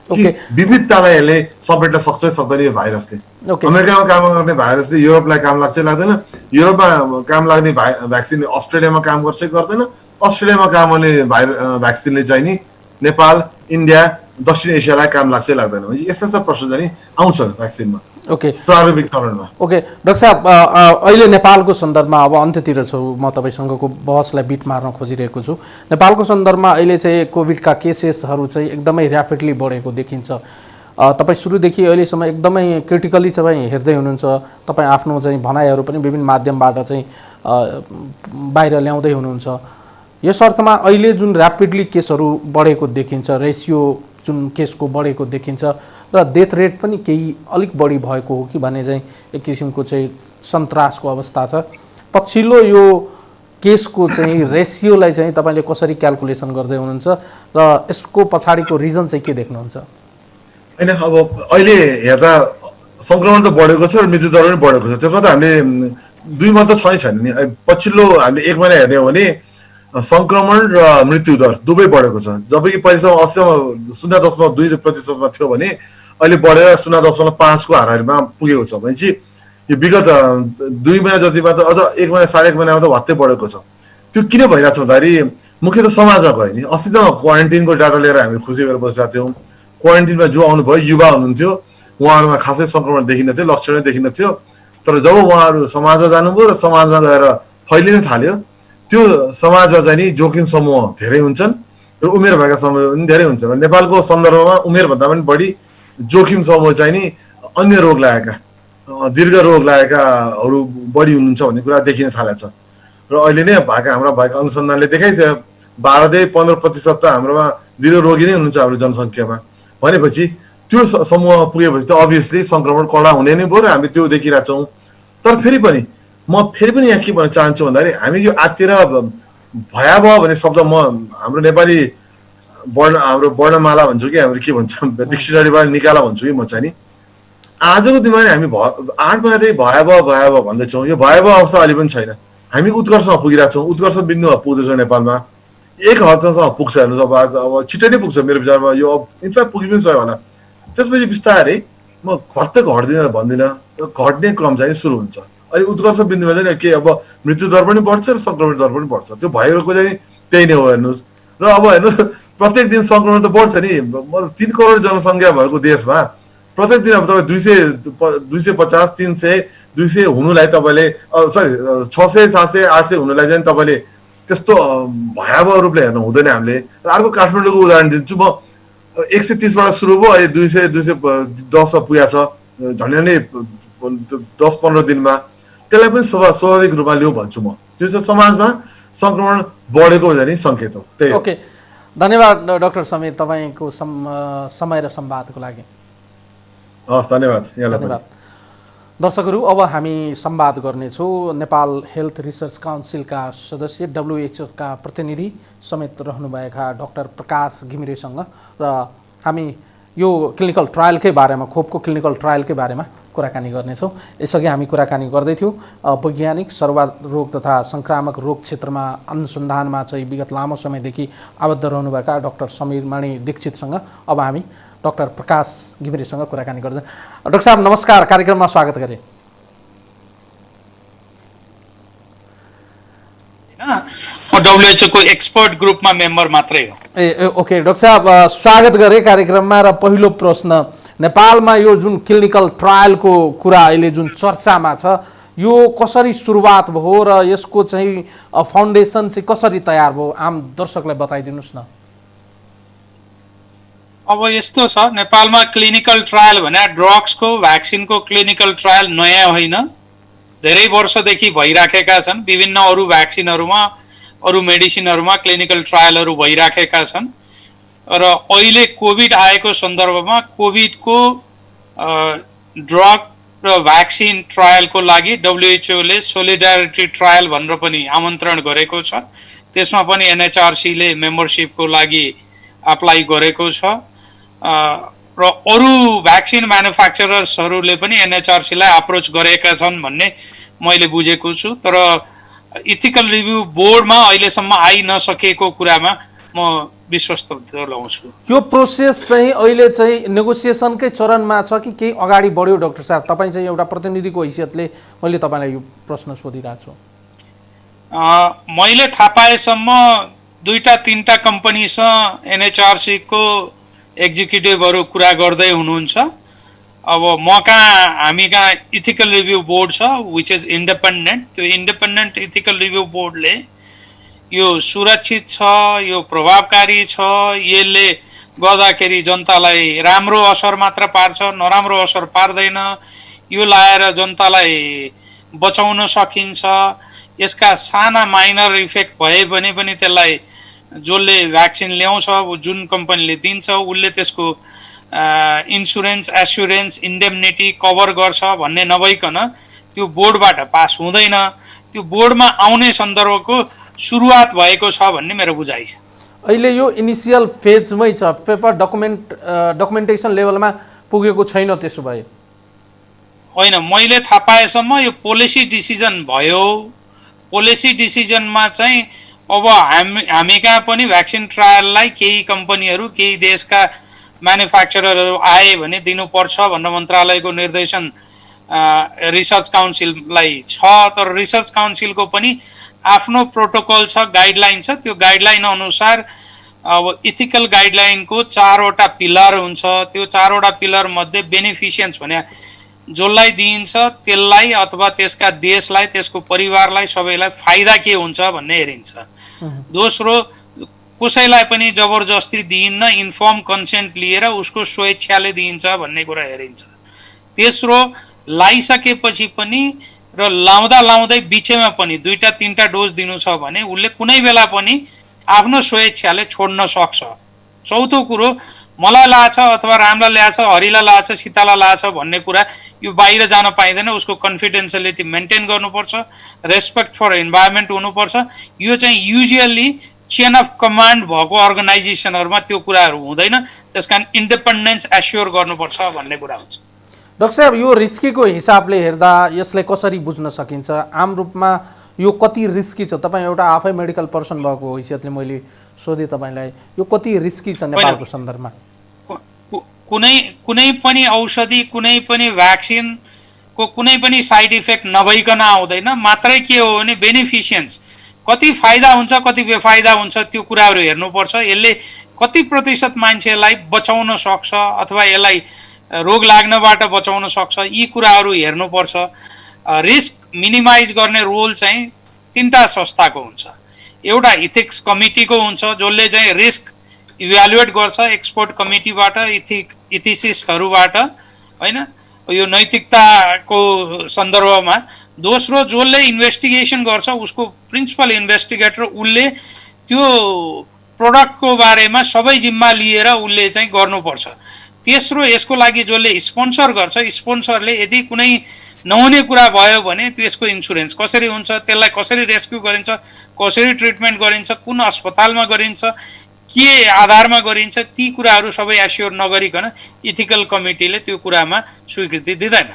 कि विविधतालाई यसले समेट्न सक्छ कि सक्दैन यो भाइरसले। अमेरिकामा काम गर्ने भाइरसले युरोपलाई काम लाग्छ लाग्दैन, युरोपमा काम लाग्ने भ्याक्सिनले अस्ट्रेलियामा काम गर्छ कि गर्दैन, अस्ट्रेलियामा काम गर्ने भ्याक्सिनले चाहिँ नि नेपाल, इन्डिया, दक्षिण एसियालाई काम लाग्छ लाग्दैन। यस्ता यस्ता प्रश्न चाहिँ आउँछ भ्याक्सिनमा प्रारम्भिक चरणमा। ओके डाक्टर साहब, अहिले नेपालको सन्दर्भमा अब अन्त्यतिर छु, म तपाईँसँगको बहसलाई बिट मार्न खोजिरहेको छु। नेपालको सन्दर्भमा अहिले चाहिँ कोभिडका केसेसहरू चाहिँ एकदमै ऱ्यापिडली बढेको देखिन्छ। तपाईँ सुरुदेखि अहिलेसम्म एकदमै क्रिटिकली चाहिँ हेर्दै हुनुहुन्छ, तपाईँ आफ्नो चाहिँ भनाइहरू पनि विभिन्न माध्यमबाट चाहिँ बाहिर ल्याउँदै हुनुहुन्छ। यस अर्थमा अहिले जुन ऱ्यापिडली केसहरू बढेको देखिन्छ, रेसियो जुन केसको बढेको देखिन्छ र डेथ रेट पनि केही अलिक बढी भएको हो कि भन्ने चाहिँ एक किसिमको चाहिँ सन्तासको अवस्था छ। पछिल्लो यो केसको चाहिँ रेसियोलाई चाहिँ तपाईँले कसरी क्याल्कुलेसन गर्दै हुनुहुन्छ र यसको पछाडिको रिजन चाहिँ के देख्नुहुन्छ? होइन अब अहिले हेर्दा सङ्क्रमण त बढेको छ र मृत्युदर पनि बढेको छ। त्यसमा त हामीले 2 महिना त छैन नि। पछिल्लो हामीले 1 महिना हेर्ने हो भने संक्रमण र मृत्यु दर दुवै बढेको छ, जबकि पहिलासम्म 0.2% थियो भने अहिले बढेर 0.5 को हाराहारीमा पुगेको छ। भनेपछि यो विगत 2 महिना जतिमा त अझ 1 महिना 1.5 महिनामा त भत्तै बढेको छ। त्यो किन भइरहेको छ भन्दाखेरि मुख्यतः समाजमा गयो नि। अस्ति त क्वारेन्टिनको डाटा लिएर हामी खुसी भएर बसिरहेको थियौँ। क्वारेन्टिनमा जो आउनुभयो युवा हुनुहुन्थ्यो, उहाँहरूमा खासै सङ्क्रमण देखिन थियो, लक्षणै देखिन थियो। तर जब उहाँहरू समाजमा जानुभयो र समाजमा गएर फैलिन थाल्यो, त्यो समाजमा चाहिँ नि जोखिम समूह धेरै हुन्छन् र उमेर भएका समूह पनि धेरै हुन्छन्। र नेपालको सन्दर्भमा उमेरभन्दा पनि बढी जोखिम समूह चाहिँ नि अन्य रोग लागेका, दीर्घ रोग लागेकाहरू बढी हुनुहुन्छ भन्ने कुरा देखिन थालेको छ। र अहिले नै हाम्रा भएका अनुसन्धानले देखाइसक्यो 12-15% त हाम्रोमा दीर्घ रोगी नै हुनुहुन्छ हाम्रो जनसङ्ख्यामा। भनेपछि त्यो समूहमा पुगेपछि त अभियसली सङ्क्रमण कडा हुने नै भयो र हामी त्यो देखिरहेको छौँ। तर फेरि पनि यहाँ के भन्न चाहन्छु भन्दाखेरि हामी यो आत्तिर भयावह भन्ने शब्द हाम्रो नेपाली हाम्रो वर्णमाला भन्छु कि हाम्रो के भन्छ डिक्सनरीबाट निकाला भन्छु कि म चाहिँ नि आजको दिनमा हामी 8 महिनादेखि भयावह भन्दैछौँ। यो भयावह अवस्था अहिले पनि छैन। हामी उत्कर्षमा पुगिरहेको छौँ, उत्कर्ष बिन्दुमा पुग्दैछौँ नेपालमा। एक हदसम्म पुग्छ, हेर्नुहोस् अब छिट्टै नै पुग्छ मेरो विचारमा। यो इन्फ्याक्ट पुगि पनि सक्यो होला। त्यसपछि बिस्तारै म घट्दै घट्दिनँ भन्दिनँ, घट्ने क्रम चाहिँ सुरु हुन्छ। अहिले उत्कर्ष बिन्दुमा चाहिँ के अब मृत्यु दर पनि बढ्छ र सङ्क्रमण दर पनि बढ्छ। त्यो भएको चाहिँ त्यही नै हो हेर्नुहोस्। र अब हेर्नुहोस् प्रत्येक दिन सङ्क्रमण त बढ्छ नि। 3 करोड जनसङ्ख्या भएको देशमा प्रत्येक दिन अब तपाईँ 250, 300, 200 हुनुलाई तपाईँले 600, 700, 800 हुनुलाई चाहिँ तपाईँले त्यस्तो भयावह रूपले हेर्नु हुँदैन हामीले। र अर्को काठमाडौँको उदाहरण दिन्छु म। 130बाट सुरु भयो, अहिले 210 पुगेको छ झन्डै 10-15 दिनमा। त्यसलाई पनि स्वाभाविक रूपमा लिऊ भन्छु म। त्यो चाहिँ समाजमा सङ्क्रमण बढेको चाहिँ सङ्केत हो। त्यही ओके, धन्यवाद डाक्टर समीर तपाईँको समय र संवादको लागि। हस्, धन्यवाद यहाँलाई पनि। धन्यवाद। दर्शकहरू, अब हामी संवाद गर्नेछौँ नेपाल हेल्थ रिसर्च काउन्सिलका सदस्य, WHO का प्रतिनिधि समेत रहनुभएका डाक्टर प्रकाश घिमिरेसँग र हामी यो क्लिनिकल ट्रायलकै बारेमा, खोपको क्लिनिकल ट्रायलकै बारेमा कुराकानी गर्नेछौँ। यसअघि हामी कुराकानी गर्दै थियौँ वैज्ञानिक सर्वरोग रोग तथा सङ्क्रामक रोग क्षेत्रमा अनुसन्धानमा चाहिँ विगत लामो समयदेखि आबद्ध रहनुभएका डाक्टर समीरमणि दीक्षितसँग अब हामी डाक्टर प्रकाश घिमिरेसँग कुराकानी गर्छौँ। डाक्टर साहब नमस्कार, कार्यक्रममा स्वागत गरेँ। म WHO को एक्सपर्ट ग्रुपमा मेम्बर मात्रै हो। ओके डाक्टर साहब, स्वागत गरेँ कार्यक्रममा। र पहिलो प्रश्न, नेपालमा यो जुन क्लिनिकल ट्रायलको कुरा अहिले जुन चर्चामा छ, यो कसरी सुरुवात भयो र यसको चाहिँ फाउन्डेसन चाहिँ कसरी तयार भयो, आम दर्शकलाई बताइदिनुहोस् न। अब यस्तो छ, नेपालमा क्लिनिकल ट्रायल भने ड्रग्सको, भ्याक्सिनको क्लिनिकल ट्रायल नयाँ होइन, धेरै वर्षदेखि भइराखेका छन्। विभिन्न अरू भ्याक्सिनहरूमा, अरू मेडिसिनहरूमा क्लिनिकल ट्रायलहरू भइराखेका छन्। र अहिले कोभिड आएको सन्दर्भमा कोभिडको ड्रग र भ्याक्सिन ट्रायलको लागि WHO ले सोलिडारिटी ट्रायल भनेर पनि आमन्त्रण गरेको छ। त्यसमा पनि NHRC ले मेम्बरसिपको लागि अप्लाई गरेको छ। र अरू भ्याक्सिन म्यानुफ्याक्चरर्सहरूले पनि NHRC लाई अप्रोच गरेका छन् भन्ने मैले बुझेको छु। तर इथिकल रिभ्यू बोर्डमा अहिलेसम्म आइ नसकेको कुरामा म विश्वस्त दिलाउँछु। यो प्रोसेस चाहिँ अहिले चाहिँ नेगोसिएसनकै चरणमा छ कि केही अगाडि बढ्यो? डाक्टर साहब, तपाईँ चाहिँ एउटा प्रतिनिधिको हैसियतले मैले तपाईँलाई यो प्रश्न सोधिरहेको छु। मैले थाहा पाएसम्म 2-3टा कम्पनीसँग NHRC को एक्जिक्युटिभहरू कुरा गर्दै हुनुहुन्छ। अब हामी कहाँ इथिकल रिभ्यू बोर्ड छ विच इज इन्डिपेन्डेन्ट। त्यो इन्डिपेन्डेन्ट इथिकल रिभ्यू बोर्डले यो सुरक्षित छ, यो प्रभावकारी छ, यसले गर्दाखेरि जनतालाई राम्रो असर मात्र पार्छ, नराम्रो असर पार्दैन, यो लाएर जनतालाई बचाउन सकिन्छ, यसका साना माइनर इफेक्ट भए भने पनि त्यसलाई जसले भ्याक्सिन ल्याउँछ, जुन कम्पनीले दिन्छ, उसले त्यसको इन्सुरेन्स, एस्युरेन्स, इन्डेमनिटी कभर गर्छ भन्ने नभइकन त्यो बोर्डबाट पास हुँदैन। त्यो बोर्डमा आउने सन्दर्भको सुरुवात भएको छ भन्ने मेरो बुझाइ छ। अहिले यो इनिसियल फेजमै छ, पेपर डकुमेन्टेसन लेभलमा पुगेको छैन। त्यसो भए होइन, मैले थाहा पाएसम्म यो पोलिसी डिसिजन भयो। पोलिसी डिसिजनमा चाहिँ अब हामी कहाँ पनि भ्याक्सिन ट्रायललाई केही कम्पनीहरू केही देशका म्यानुफ्याक्चररहरू आए भने दिनुपर्छ भनेर मन्त्रालयको निर्देशन रिसर्च काउन्सिललाई छ। तर रिसर्च काउन्सिलको पनि आफ्नो प्रोटोकल छ, गाइडलाइन छ। त्यो गाइडलाइन अनुसार अब इथिकल गाइडलाइनको 4वटा पिलर हुन्छ। त्यो 4वटा पिलर मध्ये बेनिफिसियन्स भने जसलाई दिइन्छ त्यसलाई अथवा त्यसका देशलाई, त्यसको परिवारलाई, सबैलाई फाइदा के हुन्छ भन्ने हेरिन्छ। दोस्रो, कसैलाई पनि जबरजस्ती दिइन्न, इन्फर्म कन्सेन्ट लिएर उसको स्वेच्छाले दिइन्छ भन्ने कुरा हेरिन्छ। तेस्रो, लाइसकेपछि पनि र लाउँदै बिचैमा पनि 2-3टा डोज दिनु छ भने उसले कुनै बेला पनि आफ्नो स्वेच्छाले छोड्न सक्छ। चौथो कुरो, मलाई लाग्छ अथवा रामलाई लाग्छ, हरिलाई लाग्छ, सीतालाई लाग्छ भन्ने कुरा यो बाहिर जान पाइँदैन। उसको कन्फिडेन्सियलिटी मेन्टेन गर्नुपर्छ, रेस्पेक्ट फर इन्भाइरोमेन्ट हुनुपर्छ। यो चाहिँ युजुअली चेन अफ कमान्ड भएको अर्गनाइजेसनहरूमा त्यो कुराहरू हुँदैन। त्यस कारण इन्डिपेन्डेन्स एस्योर गर्नुपर्छ भन्ने कुरा हुन्छ। डाक्टर साहब, यो रिस्कीको हिसाबले हेर्दा यसलाई कसरी बुझ्न सकिन्छ? आम रूपमा यो कति रिस्की छ? तपाईँ एउटा आफै मेडिकल पर्सन भएको हैसियतले मैले सोधेँ तपाईँलाई, यो कति रिस्की छ नेपालको सन्दर्भमा? कुनै पनि औषधि, कुनै पनि भ्याक्सिनको कुनै पनि साइड इफेक्ट नभइकन आउँदैन। मात्रै के हो भने बेनिफिसियन्स, कति फाइदा हुन्छ कति बेफाइदा हुन्छ त्यो कुराहरू हेर्नुपर्छ। यसले कति प्रतिशत मान्छेलाई बचाउन सक्छ अथवा यसलाई रोग लाग्नबाट बचाउन सक्छ, यी कुराहरू हेर्नुपर्छ। रिस्क मिनिमाइज गर्ने रोल चाहिँ 3टा संस्थाको हुन्छ। एउटा इथिक्स कमिटीको हुन्छ जसले चाहिँ रिस्क इभ्यालुएट गर्छ एक्सपर्ट कमिटीबाट, इथिसिस्टहरूबाट, होइन, यो नैतिकताको सन्दर्भमा। दोस्रो, जसले इन्भेस्टिगेसन गर्छ उसको प्रिन्सिपल इन्भेस्टिगेटर, उसले त्यो प्रोडक्टको बारेमा सबै जिम्मा लिएर उसले चाहिँ गर्नुपर्छ। तेस्रो, यसको लागि जसले स्पोन्सर गर्छ, स्पोन्सरले यदि कुनै नहुने कुरा भयो भने त्यसको इन्सुरेन्स कसरी हुन्छ, त्यसलाई कसरी रेस्क्यु गरिन्छ, कसरी ट्रिटमेन्ट गरिन्छ, कुन अस्पतालमा गरिन्छ, के आधारमा गरिन्छ, ती कुराहरू सबै एस्योर नगरिकन इथिकल कमिटीले त्यो कुरामा स्वीकृति दिँदैन।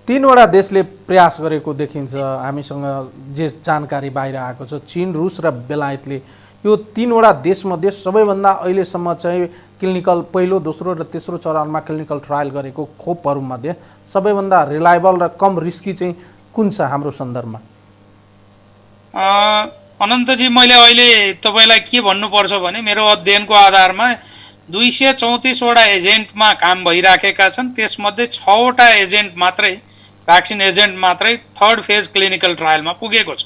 3वटा देशले प्रयास गरेको देखिन्छ, हामीसँग जे जानकारी बाहिर आएको छ। चीन, रुस र बेलायतले यो 3वटा देशमध्ये सबैभन्दा अहिलेसम्म चाहिँ क्लिनिकल पहिलो, दोस्रो र तेस्रो चरणमा क्लिनिकल ट्रायल गरेको खोपहरूमध्ये सबैभन्दा रिलायबल र कम रिस्की चाहिँ कुन छ हाम्रो सन्दर्भमा? अनन्तजी, मैले अहिले तपाईँलाई के भन्नुपर्छ भने मेरो अध्ययनको आधारमा 234वटा एजेन्टमा काम भइराखेका छन्। त्यसमध्ये 6वटा एजेन्ट मात्रै, भ्याक्सिन एजेन्ट मात्रै 3rd फेज क्लिनिकल ट्रायलमा पुगेको छ।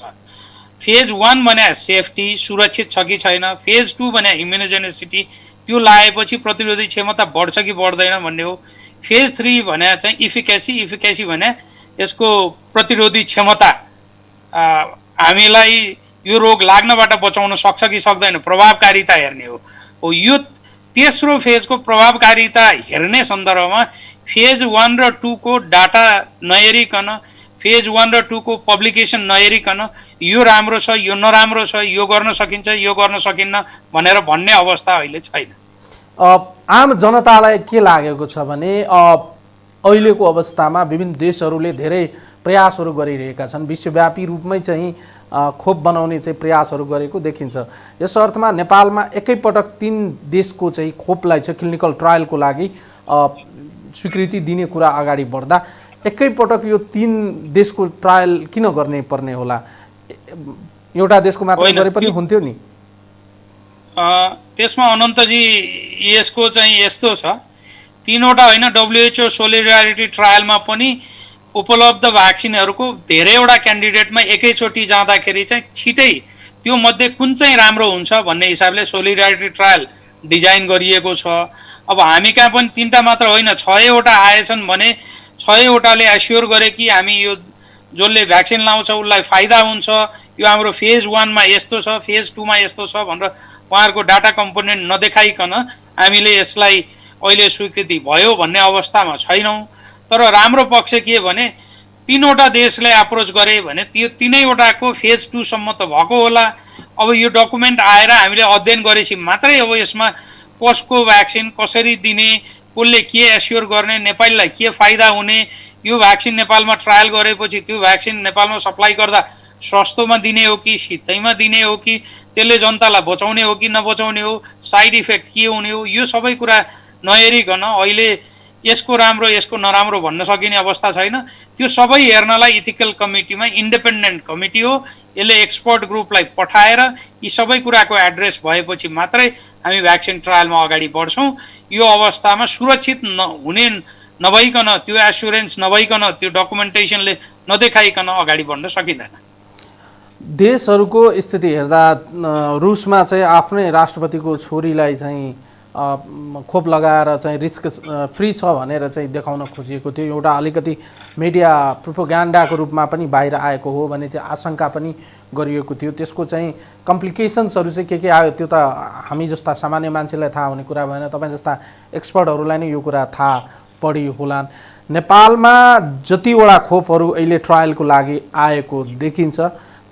फेज 1 भने सेफ्टी, सुरक्षित छ कि छैन। फेज 2 भने इम्युनोजेनिसिटी, त्यो लगाएपछि प्रतिरोधी क्षमता बढ्छ कि बढ्दैन भन्ने हो। फेज 3 भने चाहिँ इफिकेसी भने यसको प्रतिरोधी क्षमता हामीलाई यो रोग लाग्नबाट बचाउन सक्छ कि सक्दैन, प्रभावकारिता हेर्ने हो। यो तेस्रो फेजको प्रभावकारिता हेर्ने सन्दर्भमा फेज 1 र 2 को डाटा नहेरिकन, फेज 1 र 2 को पब्लिकेसन नहेरिकन यो राम्रो छ, यो नराम्रो छ, यो गर्न सकिन्छ, यो गर्न सकिन्न भनेर भन्ने अवस्था अहिले छैन। आम जनतालाई के लागेको छ भने अहिलेको अवस्थामा विभिन्न देशहरूले धेरै प्रयासहरू गरिरहेका छन्, विश्वव्यापी रूपमै चाहिँ खोप बनाउने चाहिँ प्रयासहरू गरेको देखिन्छ। यस अर्थमा नेपालमा एकैपटक 3 देशको चाहिँ खोपलाई चाहिँ क्लिनिकल ट्रायलको लागि स्वीकृति दिने कुरा अगाडि बढ्दा एकैपटक यो 3 देशको ट्रायल किन गर्ने पर्ने होला? एउटा देशको मात्र गरे पनि हुन्थ्यो नि। त्यसमा अनन्तजी यसको चाहिँ यस्तो छ, 3वटा होइन, WHO सोलिडारिटी ट्रायलमा पनि उपलब्ध भ्याक्सिनहरूको धेरैवटा क्यान्डिडेटमा एकैचोटि जाँदाखेरि चाहिँ छिटै त्यो मध्ये कुन चाहिँ राम्रो हुन्छ भन्ने हिसाबले सोलिडारिटी ट्रायल डिजाइन गरिएको छ। अब हामी कहाँ पनि 3टा मात्र होइन, 6वटा आएछन् भने 6वटाले एस्योर गरे कि हामी यो जसले भ्याक्सिन लाउँछ उसलाई फाइदा हुन्छ, यो हाम्रो फेज 1 मा यस्तो छ, फेज 2 मा यस्तो छ भनेर उहाँहरूको डाटा कम्पोनेन्ट नदेखाइकन हामीले यसलाई अहिले स्वीकृति भयो भन्ने अवस्थामा छैनौँ। तर राम्रो पक्ष के भने 3वटा देशले अप्रोच गरे भने त्यो 3वटाको फेज 2 सम्म त भएको होला। अब यो डकुमेन्ट आएर हामीले अध्ययन गरेपछि मात्रै अब यसमा कसको भ्याक्सिन कसरी दिने, कसले के एस्योर गर्ने, नेपालीलाई के फाइदा हुने, यो भ्याक्सिन नेपालमा ट्रायल गरेपछि त्यो भ्याक्सिन नेपालमा सप्लाई गर्दा सस्तोमा दिने हो कि सित्तैमा दिने हो कि त्यसले जनतालाई बचाउने हो कि नबचाउने हो, साइड इफेक्ट के हुने हो, यो सबै कुरा नहेरिकन अहिले यसको राम्रो यसको नराम्रो भन्न सकिने अवस्था छैन। त्यो सबै हेर्नलाई इथिकल कमिटीमा इन्डिपेन्डेन्ट कमिटी हो, यसले एक्सपर्ट ग्रुपलाई पठाएर यी सबै कुराको एड्रेस भएपछि मात्रै हामी भ्याक्सिन ट्रायलमा अगाडि बढ्छौँ। यो अवस्थामा सुरक्षित हुने नभइकन, त्यो एस्युरेन्स नभइकन, त्यो डकुमेन्टेसनले नदेखाइकन अगाडि बढ्न सकिँदैन। देशहरूको स्थिति हेर्दा रुसमा चाहिँ आफ्नै राष्ट्रपतिको छोरीलाई चाहिँ खोप लगाएर चाहिँ रिस्क फ्री छ भनेर चाहिँ देखाउन खोजिएको थियो। एउटा अलिकति मिडिया प्रोपोगेन्डाको रूपमा पनि बाहिर आएको हो भने चाहिँ आशंका पनि गरिएको थियो। त्यसको चाहिँ कम्प्लिकेसन्सहरू चाहिँ के आयो त्यो त हामी जस्ता सामान्य मान्छेलाई थाहा हुने कुरा भएन, तपाईँ जस्ता एक्सपर्टहरूलाई नै यो कुरा थाहा पढी होलान्। नेपालमा जतिवटा खोपहरू अहिले ट्रायलको लागि आएको देखिन्छ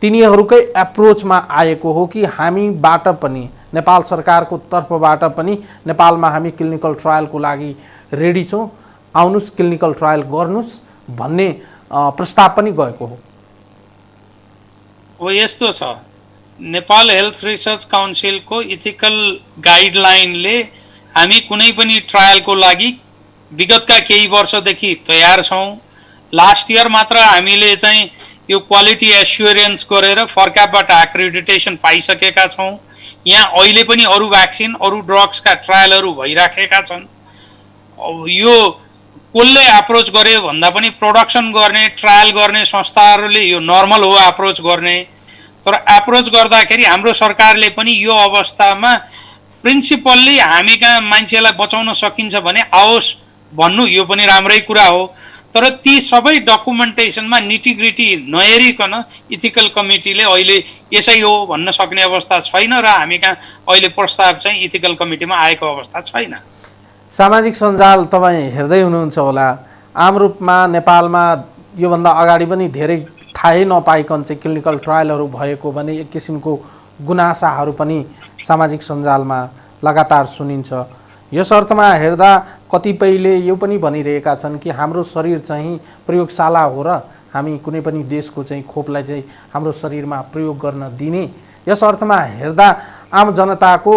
तिनीहरूकै एप्रोचमा आएको हो कि हामीबाट पनि नेपाल सरकारको तर्फबाट पनि नेपालमा हामी क्लिनिकल ट्रायलको लागि रेडी छौँ, आउनुहोस् क्लिनिकल ट्रायल गर्नुहोस् भन्ने प्रस्ताव पनि गएको हो? हो यस्तो छ, नेपाल हेल्थ रिसर्च काउन्सिलको इथिकल गाइडलाइनले हामी कुनै पनि ट्रायलको लागि विगतका केही वर्षदेखि तयार छौँ। लास्ट इयर मात्र हामीले चाहिँ यो क्वालिटी एस्युरेन्स गरेर फर्काबाट एक्रेडिटेसन पाइसकेका छौँ। यहाँ अहिले पनि अरू भ्याक्सिन अरू ड्रग्सका ट्रायलहरू भइराखेका छन्। यो कसले एप्रोच गरे भन्दा पनि प्रोडक्सन गर्ने ट्रायल गर्ने संस्थाहरूले यो नर्मल हो एप्रोच गर्ने। तर एप्रोच गर्दाखेरि हाम्रो सरकारले पनि यो अवस्थामा प्रिन्सिपल्ली हामी कहाँ मान्छेलाई बचाउन सकिन्छ भने आओस् भन्नु यो पनि राम्रै कुरा हो। तर ती सबै डकुमेन्टेसनमा निटिग्रिटी नहेरिकन इथिकल कमिटीले अहिले यसै हो भन्न सक्ने अवस्था छैन र हामी कहाँ अहिले प्रस्ताव चाहिँ इथिकल कमिटीमा आएको अवस्था छैन। सामाजिक सञ्जाल तपाईँ हेर्दै हुनुहुन्छ होला, आम रूपमा नेपालमा योभन्दा अगाडि पनि धेरै थाहै नपाइकन चाहिँ क्लिनिकल ट्रायलहरू भएको भने एक किसिमको गुनासाहरू पनि सामाजिक सञ्जालमा लगातार सुनिन्छ। यस अर्थमा हेर्दा कतिपयले यो पनि भनिरहेका छन् कि हाम्रो शरीर चाहिँ प्रयोगशाला हो र हामी कुनै पनि देशको चाहिँ खोपलाई चाहिँ हाम्रो शरीरमा प्रयोग गर्न दिने। यस अर्थमा हेर्दा आम जनताको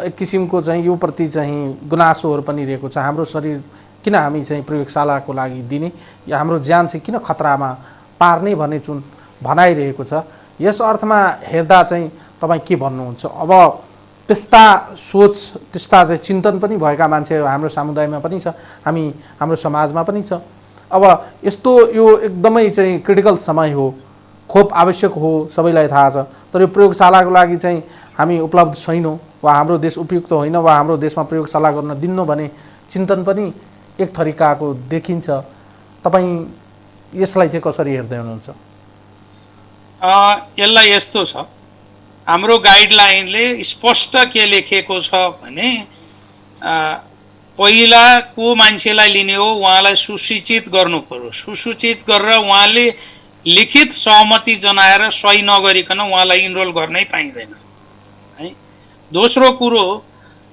एक किसिमको चाहिँ यो प्रति चाहिँ गुनासोहरू पनि रहेको छ, हाम्रो शरीर किन हामी चाहिँ प्रयोगशालाको लागि दिने, या हाम्रो ज्यान चाहिँ किन खतरामा पार्ने भन्ने जुन भनाइरहेको छ। यस अर्थमा हेर्दा चाहिँ तपाईँ के भन्नुहुन्छ? अब त्यस्ता सोच त्यस्ता चाहिँ चिन्तन पनि भएका मान्छे हाम्रो समुदायमा पनि छ, हाम्रो समाजमा पनि छ। अब यस्तो यो एकदमै चाहिँ क्रिटिकल समय हो, खोप आवश्यक हो, सबैलाई थाहा छ, तर यो प्रयोगशालाको लागि चाहिँ हामी उपलब्ध छैनौँ वा हाम्रो देश उपयुक्त होइन वा हाम्रो देशमा प्रयोगशाला गर्न दिन्नौँ भने चिन्तन पनि एक थरीकाको देखिन्छ। तपाईँ यसलाई चाहिँ कसरी हेर्दै हुनुहुन्छ? यसलाई यस्तो छ, हाम्रो गाइडलाइनले स्पष्ट के लेखेको छ भने पहिला को मान्छेलाई लिने हो उहाँलाई सुसूचित गर्नु पर्यो। सुसूचित गरेर उहाँले लिखित सहमति जनाएर सही नगरिकन उहाँलाई इनरोल गर्नै पाइँदैन है। दोस्रो कुरो,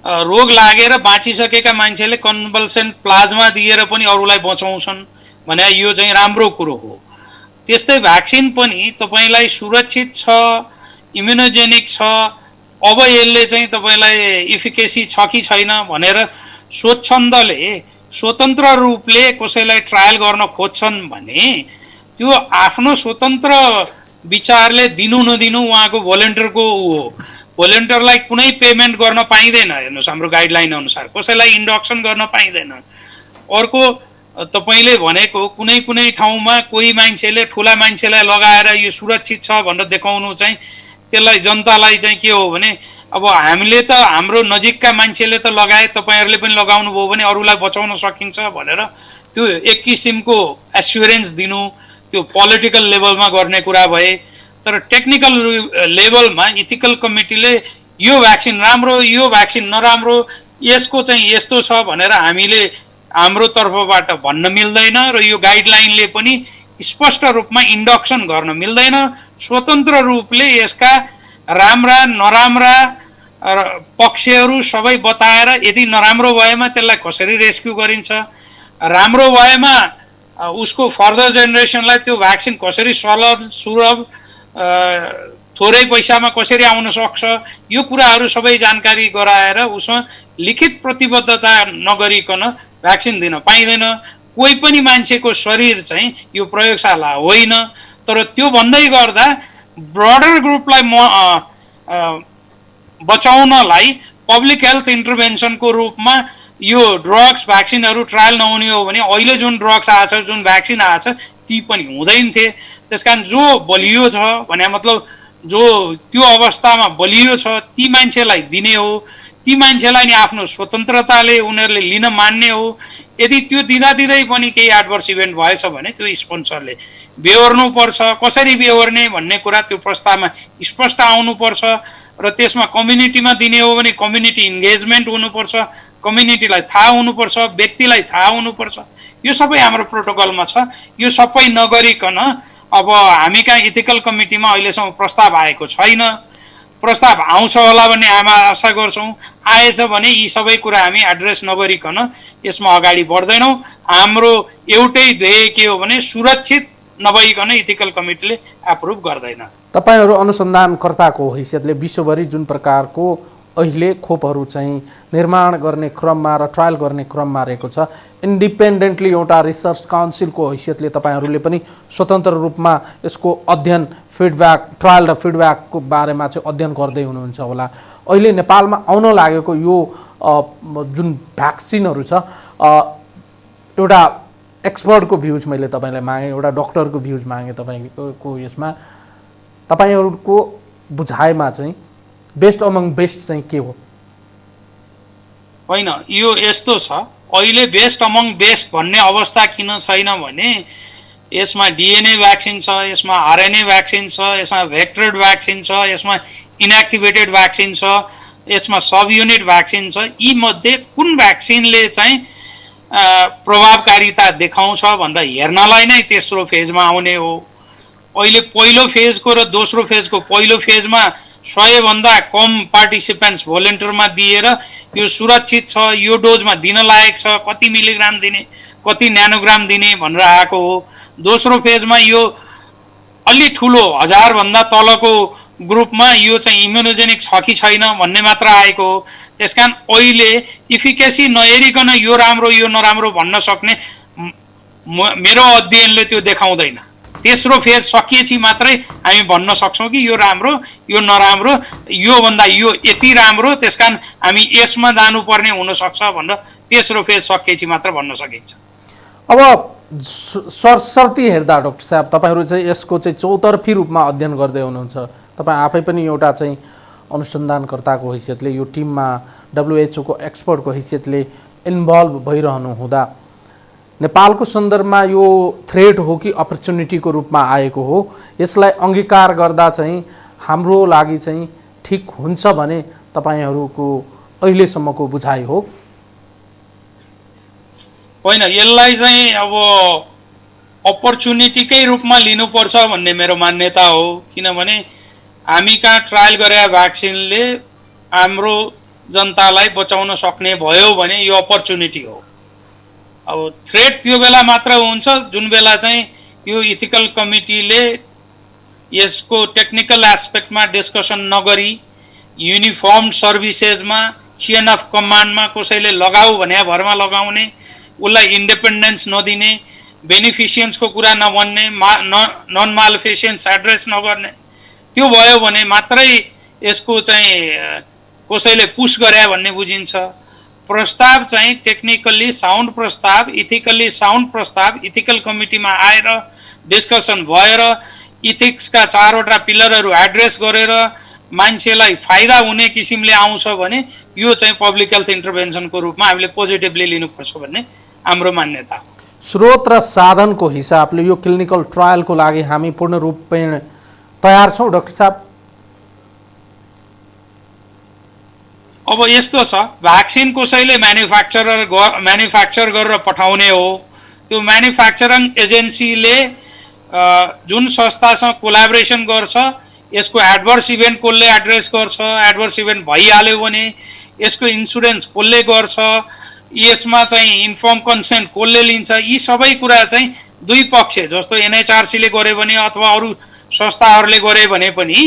रोग लागेर बाँचिसकेका मान्छेले कन्भल्सेन्ट प्लाज्मा दिएर पनि अरूलाई बचाउँछन् भने यो चाहिँ राम्रो कुरो हो। त्यस्तै भ्याक्सिन पनि तपाईँलाई सुरक्षित छ, इम्युनोजेनिक छ, अब यसले चाहिँ तपाईँलाई इफिकेसी छ कि छैन भनेर स्वच्छन्दले स्वतन्त्र रूपले कसैलाई ट्रायल गर्न खोज्छन् भने त्यो आफ्नो स्वतन्त्र विचारले दिनु नदिनु उहाँको भोलिन्टियरको हो। भोलिन्टियरलाई कुनै पेमेन्ट गर्न पाइँदैन, हेर्नुहोस् हाम्रो गाइडलाइन अनुसार कसैलाई इन्डक्सन गर्न पाइँदैन। अर्को, तपाईँले भनेको कुनै कुनै ठाउँमा कोही मान्छेले ठुला मान्छेलाई लगाएर यो सुरक्षित छ भनेर देखाउनु चाहिँ त्यसलाई जनतालाई चाहिँ के हो भने अब हामीले त हाम्रो नजिकका मान्छेले त लगाए तपाईँहरूले पनि लगाउनु भयो भने अरूलाई बचाउन सकिन्छ भनेर त्यो एक किसिमको एस्युरेन्स दिनु त्यो पोलिटिकल लेभलमा गर्ने कुरा भए। तर टेक्निकल लेभलमा इथिकल कमिटीले यो भ्याक्सिन राम्रो यो भ्याक्सिन नराम्रो यसको चाहिँ यस्तो छ भनेर हामीले हाम्रो तर्फबाट भन्न मिल्दैन र यो गाइडलाइनले पनि स्पष्ट रूपमा इन्डक्सन गर्न मिल्दैन। स्वतन्त्र रूपले यसका राम्रा नराम्रा पक्षहरू सबै बताएर यदि नराम्रो भएमा त्यसलाई कसरी रेस्क्यु गरिन्छ, राम्रो भएमा उसको फर्दर जेनेरेसनलाई त्यो भ्याक्सिन कसरी सुलभ थोरै पैसामा कसरी आउन सक्छ, यो कुराहरू सबै जानकारी गराएर उसमा लिखित प्रतिबद्धता नगरिकन भ्याक्सिन दिन पाइँदैन। कोही पनि मान्छेको शरीर चाहिँ यो प्रयोगशाला होइन। तर त्यो भन्दै गर्दा ब्रडर ग्रुपलाई बचाउनलाई पब्लिक हेल्थ इन्टरभेन्सनको रूपमा यो ड्रग्स भ्याक्सिनहरू ट्रायल नहुने हो भने अहिले जुन ड्रग्स आछ, जुन भ्याक्सिन आछ, ती पनि हुँदैन थिए। त्यसकारण जो बलियो छ भने मतलब जो त्यो अवस्थामा बलियो छ ती मान्छेलाई दिने हो। ती मान्छेलाई नि आफ्नो स्वतन्त्रताले उनीहरूले लिन मान्ने हो। यदि त्यो दिँदा दिँदै पनि केही एडभर्स इभेन्ट भएछ भने त्यो स्पोन्सरले बेहोर्नु पर्छ। कसरी बेहोर्ने भन्ने कुरा त्यो प्रस्तावमा स्पष्ट आउनुपर्छ र त्यसमा कम्युनिटीमा दिने हो भने कम्युनिटी इन्गेजमेन्ट हुनुपर्छ, कम्युनिटीलाई थाहा हुनुपर्छ, व्यक्तिलाई थाहा हुनुपर्छ। यो सबै हाम्रो प्रोटोकलमा छ। यो सबै नगरिकन अब हामी कहाँ इथिकल कमिटीमा अहिलेसम्म प्रस्ताव आएको छैन। प्रस्ताव आउँछ होला भन्ने हामी आशा गर्छौँ। आएछ भने यी सबै कुरा हामी एड्रेस नगरिकन यसमा अगाडि बढ्दैनौँ। हाम्रो एउटै ध्येय के हो भने सुरक्षित नभइकन इथिकल कमिटीले एप्रुभ गर्दैन। तपाईहरू अनुसन्धानकर्ताको हैसियतले विश्वभरि जुन प्रकारको अहिले खोपहरू चाहिँ निर्माण गर्ने क्रममा र ट्रायल गर्ने क्रममा रहेको छ, इन्डिपेन्डेन्टली एउटा रिसर्च काउन्सिलको हैसियतले तपाईहरूले पनि स्वतन्त्र रूपमा यसको अध्ययन, फिडब्याक, ट्रायल र फिडब्याकको बारेमा चाहिँ अध्ययन गर्दै हुनुहुन्छ होला। अहिले नेपालमा आउन लागेको यो जुन भ्याक्सिनहरू छ, एउटा एक्सपर्टको भ्युज मैले तपाईँलाई मागेँ, एउटा डक्टरको भ्युज मागेँ तपाईँको। यसमा तपाईँहरूको बुझाइमा चाहिँ बेस्ट अमङ बेस्ट चाहिँ के हो? होइन, यो यस्तो छ, अहिले बेस्ट अमङ बेस्ट भन्ने अवस्था किन छैन भने यसमा डिएनए भ्याक्सिन छ, यसमा आरएनए भ्याक्सिन छ, यसमा भेक्टर्ड भ्याक्सिन छ, यसमा इनएक्टिभेटेड भ्याक्सिन छ, यसमा सब युनिट भ्याक्सिन छ। यी मध्ये कुन भ्याक्सिनले चाहिँ प्रभावकारिता देखाउँछ भन्दा हेर्नलाई नै तेस्रो फेजमा आउने हो। अहिले पहिलो फेजको र दोस्रो फेजको पहिलो फेजमा 100 भन्दा कम पार्टिसिपेन्ट्स भोलिन्टियरमा दिएर यो सुरक्षित छ, यो डोजमा दिन लायक छ, कति मिलिग्राम दिने, कति न्यानोग्राम दिने भनेर आएको हो। दोस्रो फेजमा यो अलि ठुलो 1000 भन्दा तलको ग्रुपमा यो चाहिँ इम्युनोजेनिक छ कि छैन भन्ने मात्र आएको हो। त्यसकारण अहिले इफिकेसी नहेरिकन यो राम्रो यो नराम्रो भन्न सक्ने मेरो अध्ययनले त्यो देखाउँदैन। तेस्रो फेज सकिएपछि मात्रै हामी भन्न सक्छौँ कि यो राम्रो यो नराम्रो, यो भन्दा यो यति राम्रो, त्यसकारण हामी यसमा जानुपर्ने हुनसक्छ भनेर तेस्रो फेज सकिएपछि मात्र भन्न सकिन्छ। अब सरसर्ती हेर्दा डाक्टर साहब, तपाईँहरू चाहिँ यसको चाहिँ चौतर्फी रूपमा अध्ययन गर्दै हुनुहुन्छ। तपाईँ आफै पनि एउटा चाहिँ अनुसन्धानकर्ताको हैसियतले, यो टिममा WHO को एक्सपर्टको हैसियतले इन्भल्भ भइरहनु हुँदा नेपालको सन्दर्भमा यो थ्रेट हो कि अपर्च्युनिटीको रूपमा आएको हो, यसलाई अङ्गीकार गर्दा चाहिँ हाम्रो लागि चाहिँ ठिक हुन्छ भने तपाईँहरूको अहिलेसम्मको बुझाइ हो? होइन, यसलाई चाहिँ अब अपर्च्युनिटीकै रूपमा लिनुपर्छ भन्ने मेरो मान्यता हो। किनभने हामी कहाँ ट्रायल गरे भ्याक्सिनले हाम्रो जनतालाई बचाउन सक्ने भयो भने यो अपर्च्युनिटी हो। अब थ्रेट त्यो बेला मात्र हुन्छ जुन बेला चाहिँ यो इथिकल कमिटीले यसको टेक्निकल एस्पेक्टमा डिस्कसन नगरी युनिफर्म सर्भिसेसमा चेन अफ कमान्डमा कसैले लगाऊ भने भरमा लगाउने, उसलाई इन्डिपेन्डेन्स नदिने, बेनिफिसियन्सको कुरा नभन्ने, नन मालफिसियन्स एड्रेस नगर्ने, त्यो भयो भने मात्रै यसको चाहिँ कसैले पुश गरे भन्ने बुझिन्छ। प्रस्ताव चाहिँ टेक्निकल्ली साउन्ड प्रस्ताव, इथिकल्ली साउन्ड प्रस्ताव इथिकल कमिटीमा आएर डिस्कसन भएर इथिक्सका 4वटा पिलरहरू एड्रेस गरेर मान्छेलाई फाइदा हुने किसिमले आउँछ भने यो चाहिँ पब्लिक हेल्थ इन्टरभेन्सनको रूपमा हामीले पोजिटिभली लिनुपर्छ भन्ने हाम्रो मान्यता। स्रोत र साधनको हिसाबले यो क्लिनिकल ट्रायलको लागि हामी पूर्ण रूपमा तयार छौँ डाक्टर साहब? अब यस्तो छ, भ्याक्सिन कसैले म्यानुफ्याक्चर गरेर पठाउने हो। त्यो म्यानुफ्याक्चरिङ एजेन्सीले जुन संस्थासँग कोलाबोरेसन गर्छ, यसको एडभर्स इभेन्ट कसले एड्रेस गर्छ, एडभर्स इभेन्ट भइहाल्यो भने यसको इन्सुरेन्स कसले गर्छ, यसमा चाहिँ इन्फर्म कन्सेन्ट कसले लिन्छ, यी सबै कुरा चाहिँ दुई पक्ष जस्तो NHRC ले गर्यो भने अथवा अरू संस्थाहरूले गरे भने पनि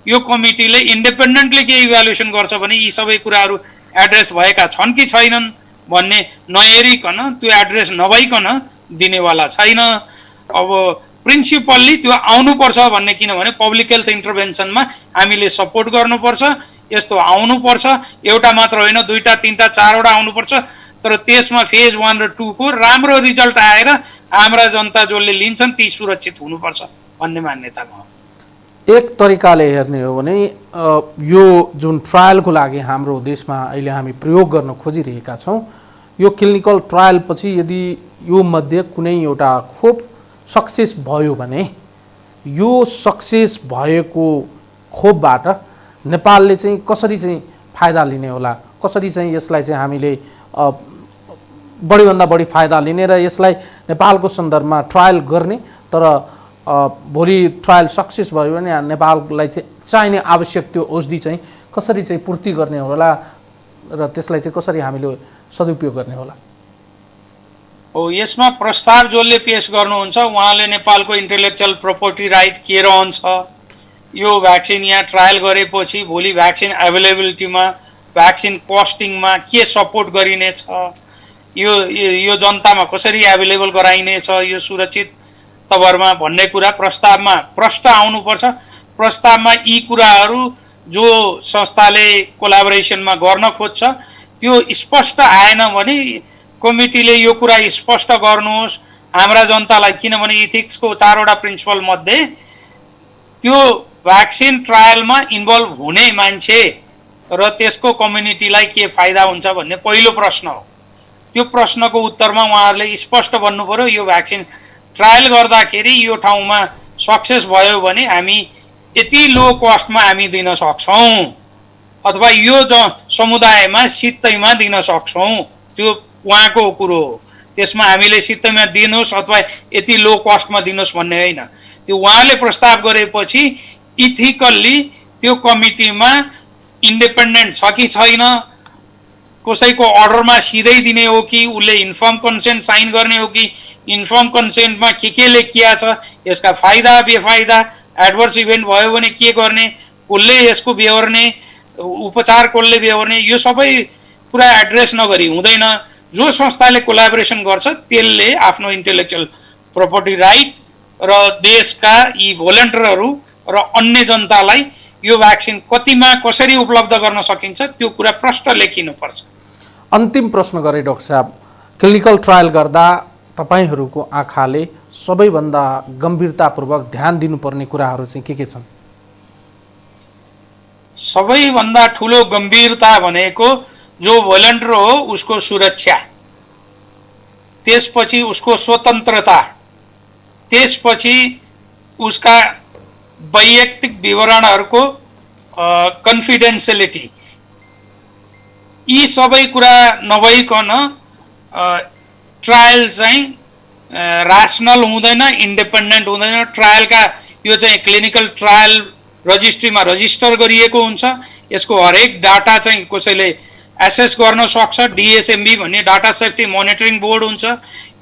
यो कमिटीले इन्डिपेन्डेन्टली के इभ्यालुएसन गर्छ भने यी सबै कुराहरू एड्रेस भएका छन् कि छैनन् भन्ने नहेरिकन त्यो एड्रेस नभइकन दिनेवाला छैन। अब प्रिन्सिपल्ली त्यो आउनुपर्छ भन्ने, किनभने पब्लिक हेल्थ इन्टरभेन्सनमा हामीले सपोर्ट गर्नुपर्छ, यस्तो आउनुपर्छ। एउटा मात्र होइन, 2टा 3टा 4वटा आउनुपर्छ। तर त्यसमा फेज 1 र 2 को राम्रो रिजल्ट आएर हाम्रा जनता जसले लिन्छन् ती सुरक्षित हुनुपर्छ भन्ने मान्यता म। एक तरिकाले हेर्ने हो भने यो जुन ट्रायलको लागि हाम्रो देशमा अहिले हामी प्रयोग गर्न खोजिरहेका छौँ, यो क्लिनिकल ट्रायल पछि यदि यो मध्ये कुनै एउटा खोप सक्सेस भयो भने यो सक्सेस भएको खोपबाट नेपालले चाहिँ कसरी चाहिँ फाइदा लिने होला, कसरी चाहिँ यसलाई चाहिँ हामीले बढीभन्दा बढी फाइदा लिने र यसलाई नेपालको सन्दर्भमा ट्रायल गर्ने, तर भोलि ट्रायल सक्सेस भयो भने नेपाललाई चाहिँ चाहिने आवश्यक त्यो औषधि चाहिँ कसरी चाहिँ पूर्ति गर्ने होला र त्यसलाई चाहिँ कसरी हामीले सदुपयोग गर्ने होला? हो, यसमा प्रस्ताव जसले पेश गर्नुहुन्छ उहाँले नेपालको इन्टेलेक्चुअल प्रपर्टी राइट के रहन्छ, यो भ्याक्सिन यहाँ ट्रायल गरेपछि भोलि भ्याक्सिन एभाइलेबिलिटीमा, भ्याक्सिन कस्टिङमा के सपोर्ट गरिनेछ, यो जनतामा कसरी एभाइलेबल गराइनेछ, यो सुरक्षित तवरमा भन्ने कुरा प्रस्तावमा प्रष्ट आउनुपर्छ। प्रस्तावमा यी कुराहरू जो संस्थाले कोलाबोरेसनमा गर्न खोज्छ त्यो स्पष्ट आएन भने कमिटीले यो कुरा स्पष्ट गर्नुहोस् हाम्रा जनतालाई, किनभने इथिक्सको 4वटा प्रिन्सिपल मध्ये त्यो भ्याक्सिन ट्रायलमा इन्भल्भ हुने मान्छे र त्यसको कम्युनिटीलाई के फाइदा हुन्छ भन्ने पहिलो प्रश्न हो। त्यो प्रश्नको उत्तरमा उहाँहरूले स्पष्ट भन्नु पर्यो। यो भ्याक्सिन ट्रायल गर्दाखेरि यो ठाउँमा सक्सेस भयो भने हामी यति लो कस्टमा हामी दिन सक्छौँ, अथवा यो समुदायमा सित्तैमा दिन सक्छौँ, त्यो उहाँको कुरो हो। त्यसमा हामीले सित्तैमा दिनुहोस् अथवा यति लो कस्टमा दिनुहोस् भन्ने होइन। त्यो उहाँले प्रस्ताव गरेपछि इथिकल्ली त्यो कमिटीमा इन्डिपेन्डेन्ट छ कि छैन, कसैको अर्डरमा सिधै दिने हो कि उसले इन्फर्म कन्सेन्ट साइन गर्ने हो कि इन्फर्म कन्सेन्टमा के लेखिया छ, यसका फाइदा बेफाइदा, एडभर्स इभेन्ट भयो भने के गर्ने, कसले यसको बेहोर्ने, उपचार कसले बेहोर्ने, यो सबै कुरा एड्रेस नगरी हुँदैन। जो संस्थाले कोलाबोरेसन गर्छ त्यसले आफ्नो इन्टेलेक्चुअल प्रपर्टी राइट र देशका यी भोलिन्टियरहरू र अन्य जनतालाई यो भ्याक्सिन कतिमा कसरी उपलब्ध गर्न सकिन्छ त्यो कुरा प्रष्ट लेखिनुपर्छ। अन्तिम प्रश्न गरे डाक्टर साहब, क्लिनिकल ट्रायल गर्दा तपाईहरूको आँखाले सबैभन्दा गम्भीरतापूर्वक ध्यान दिनुपर्ने कुराहरू चाहिँ के छन्? सबैभन्दा ठुलो गम्भीरता भनेको जो भोलिन्टियर हो उसको सुरक्षा, त्यसपछि उसको स्वतन्त्रता, त्यसपछि उसका वैयक्तिक विवरणहरूको कन्फिडेन्सियलिटी, यी सबै कुरा नभइकन ट्रायल चाहिँ रासनल हुँदैन, इन्डिपेन्डेन्ट हुँदैन। ट्रायलका यो चाहिँ क्लिनिकल ट्रायल रजिस्ट्रीमा रजिस्टर गरिएको हुन्छ। यसको हरेक डाटा चाहिँ कसैले एसेस गर्न सक्छ। डिएसएमबी भन्ने डाटा सेफ्टी मोनिटरिङ बोर्ड हुन्छ।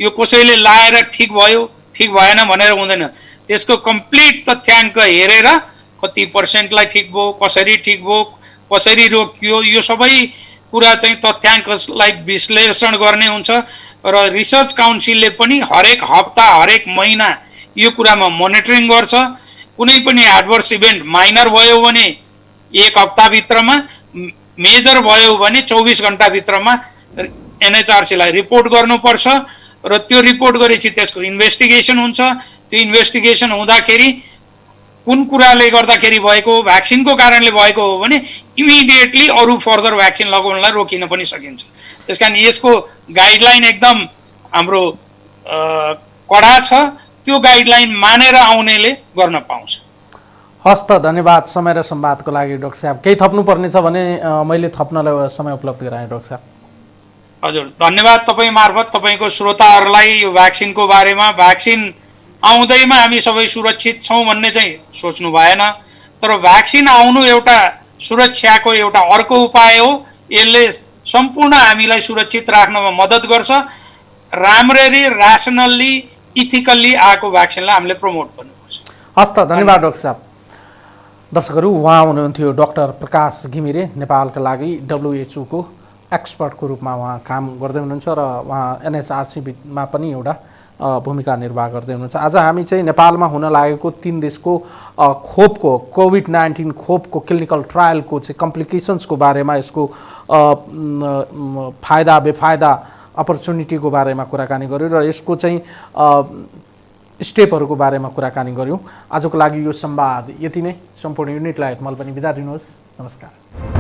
यो कसैले लाएर ठिक भयो ठिक भएन भनेर हुँदैन। त्यसको कम्प्लिट तथ्याङ्क हेरेर कति पर्सेन्टलाई ठिक भयो, कसरी ठिक भयो, कसरी रोकियो, यो सबै कुरा चाहिँ तथ्याङ्कलाई विश्लेषण गर्ने हुन्छ। र रिसर्च काउन्सिलले पनि हरेक हप्ता हरेक महिना यो कुरामा मोनिटरिङ गर्छ। कुनै पनि एडभर्स इभेन्ट माइनर भयो भने 1 हप्ताभित्रमा, मेजर भयो भने 24 घण्टाभित्रमा एनएचआरसीलाई रिपोर्ट गर्नुपर्छ। र त्यो रिपोर्ट गरेपछि त्यसको इन्भेस्टिगेसन हुन्छ। त्यो इन्भेस्टिगेसन हुँदाखेरि कुन कुराले गर्दाखेरि भएको, भ्याक्सिनको कारणले भएको हो भने इमिडिएटली अरू फर्दर भ्याक्सिन लगाउनलाई रोकिन पनि सकिन्छ। त्यसकारण यसको गाइडलाइन एकदम हाम्रो कडा छ। त्यो गाइडलाइन मानेर आउनेले गर्न पाउँछ। हस्त धन्यवाद समय र संवादको लागि डाक्टर साहब। केही थप्नुपर्ने छ भने मैले थप्नलाई समय उपलब्ध गराएँ डाक्टर साहब। हजुर, धन्यवाद तपाईँ मार्फत तपाईँको श्रोताहरूलाई यो भ्याक्सिनको बारेमा। भ्याक्सिन आउँदैमा हामी सबै सुरक्षित छौँ भन्ने चाहिँ सोच्नु भएन, तर भ्याक्सिन आउनु एउटा सुरक्षाको एउटा अर्को उपाय हो। यसले सम्पूर्ण हामीलाई सुरक्षित राख्नमा मद्दत गर्छ। राम्ररी, रासनल्ली, इथिकल्ली आएको भ्याक्सिनलाई हामीले प्रमोट गर्नुपर्छ। हस् त, धन्यवाद डाक्टर साहब। दर्शकहरू, उहाँ हुनुहुन्थ्यो डाक्टर प्रकाश घिमिरे, नेपालका लागि WHO को एक्सपर्टको रूपमा उहाँ काम गर्दै हुनुहुन्छ र उहाँ NHRCमा पनि एउटा भूमिका निर्वाह गर्दै हुनुहुन्छ। आज हामी चाहिँ नेपालमा हुन लागेको 3 देशको खोपको COVID-19 खोपको क्लिनिकल ट्रायलको चाहिँ कम्प्लिकेसन्सको बारेमा, यसको फाइदा बेफाइदा अपर्च्युनिटीको बारेमा कुराकानी गऱ्यौँ र यसको चाहिँ स्टेपहरूको बारेमा कुराकानी गऱ्यौँ। आजको लागि यो संवाद यति नै। सम्पूर्ण युनिटलाई मैले पनि बिदा दिनुहोस्। नमस्कार।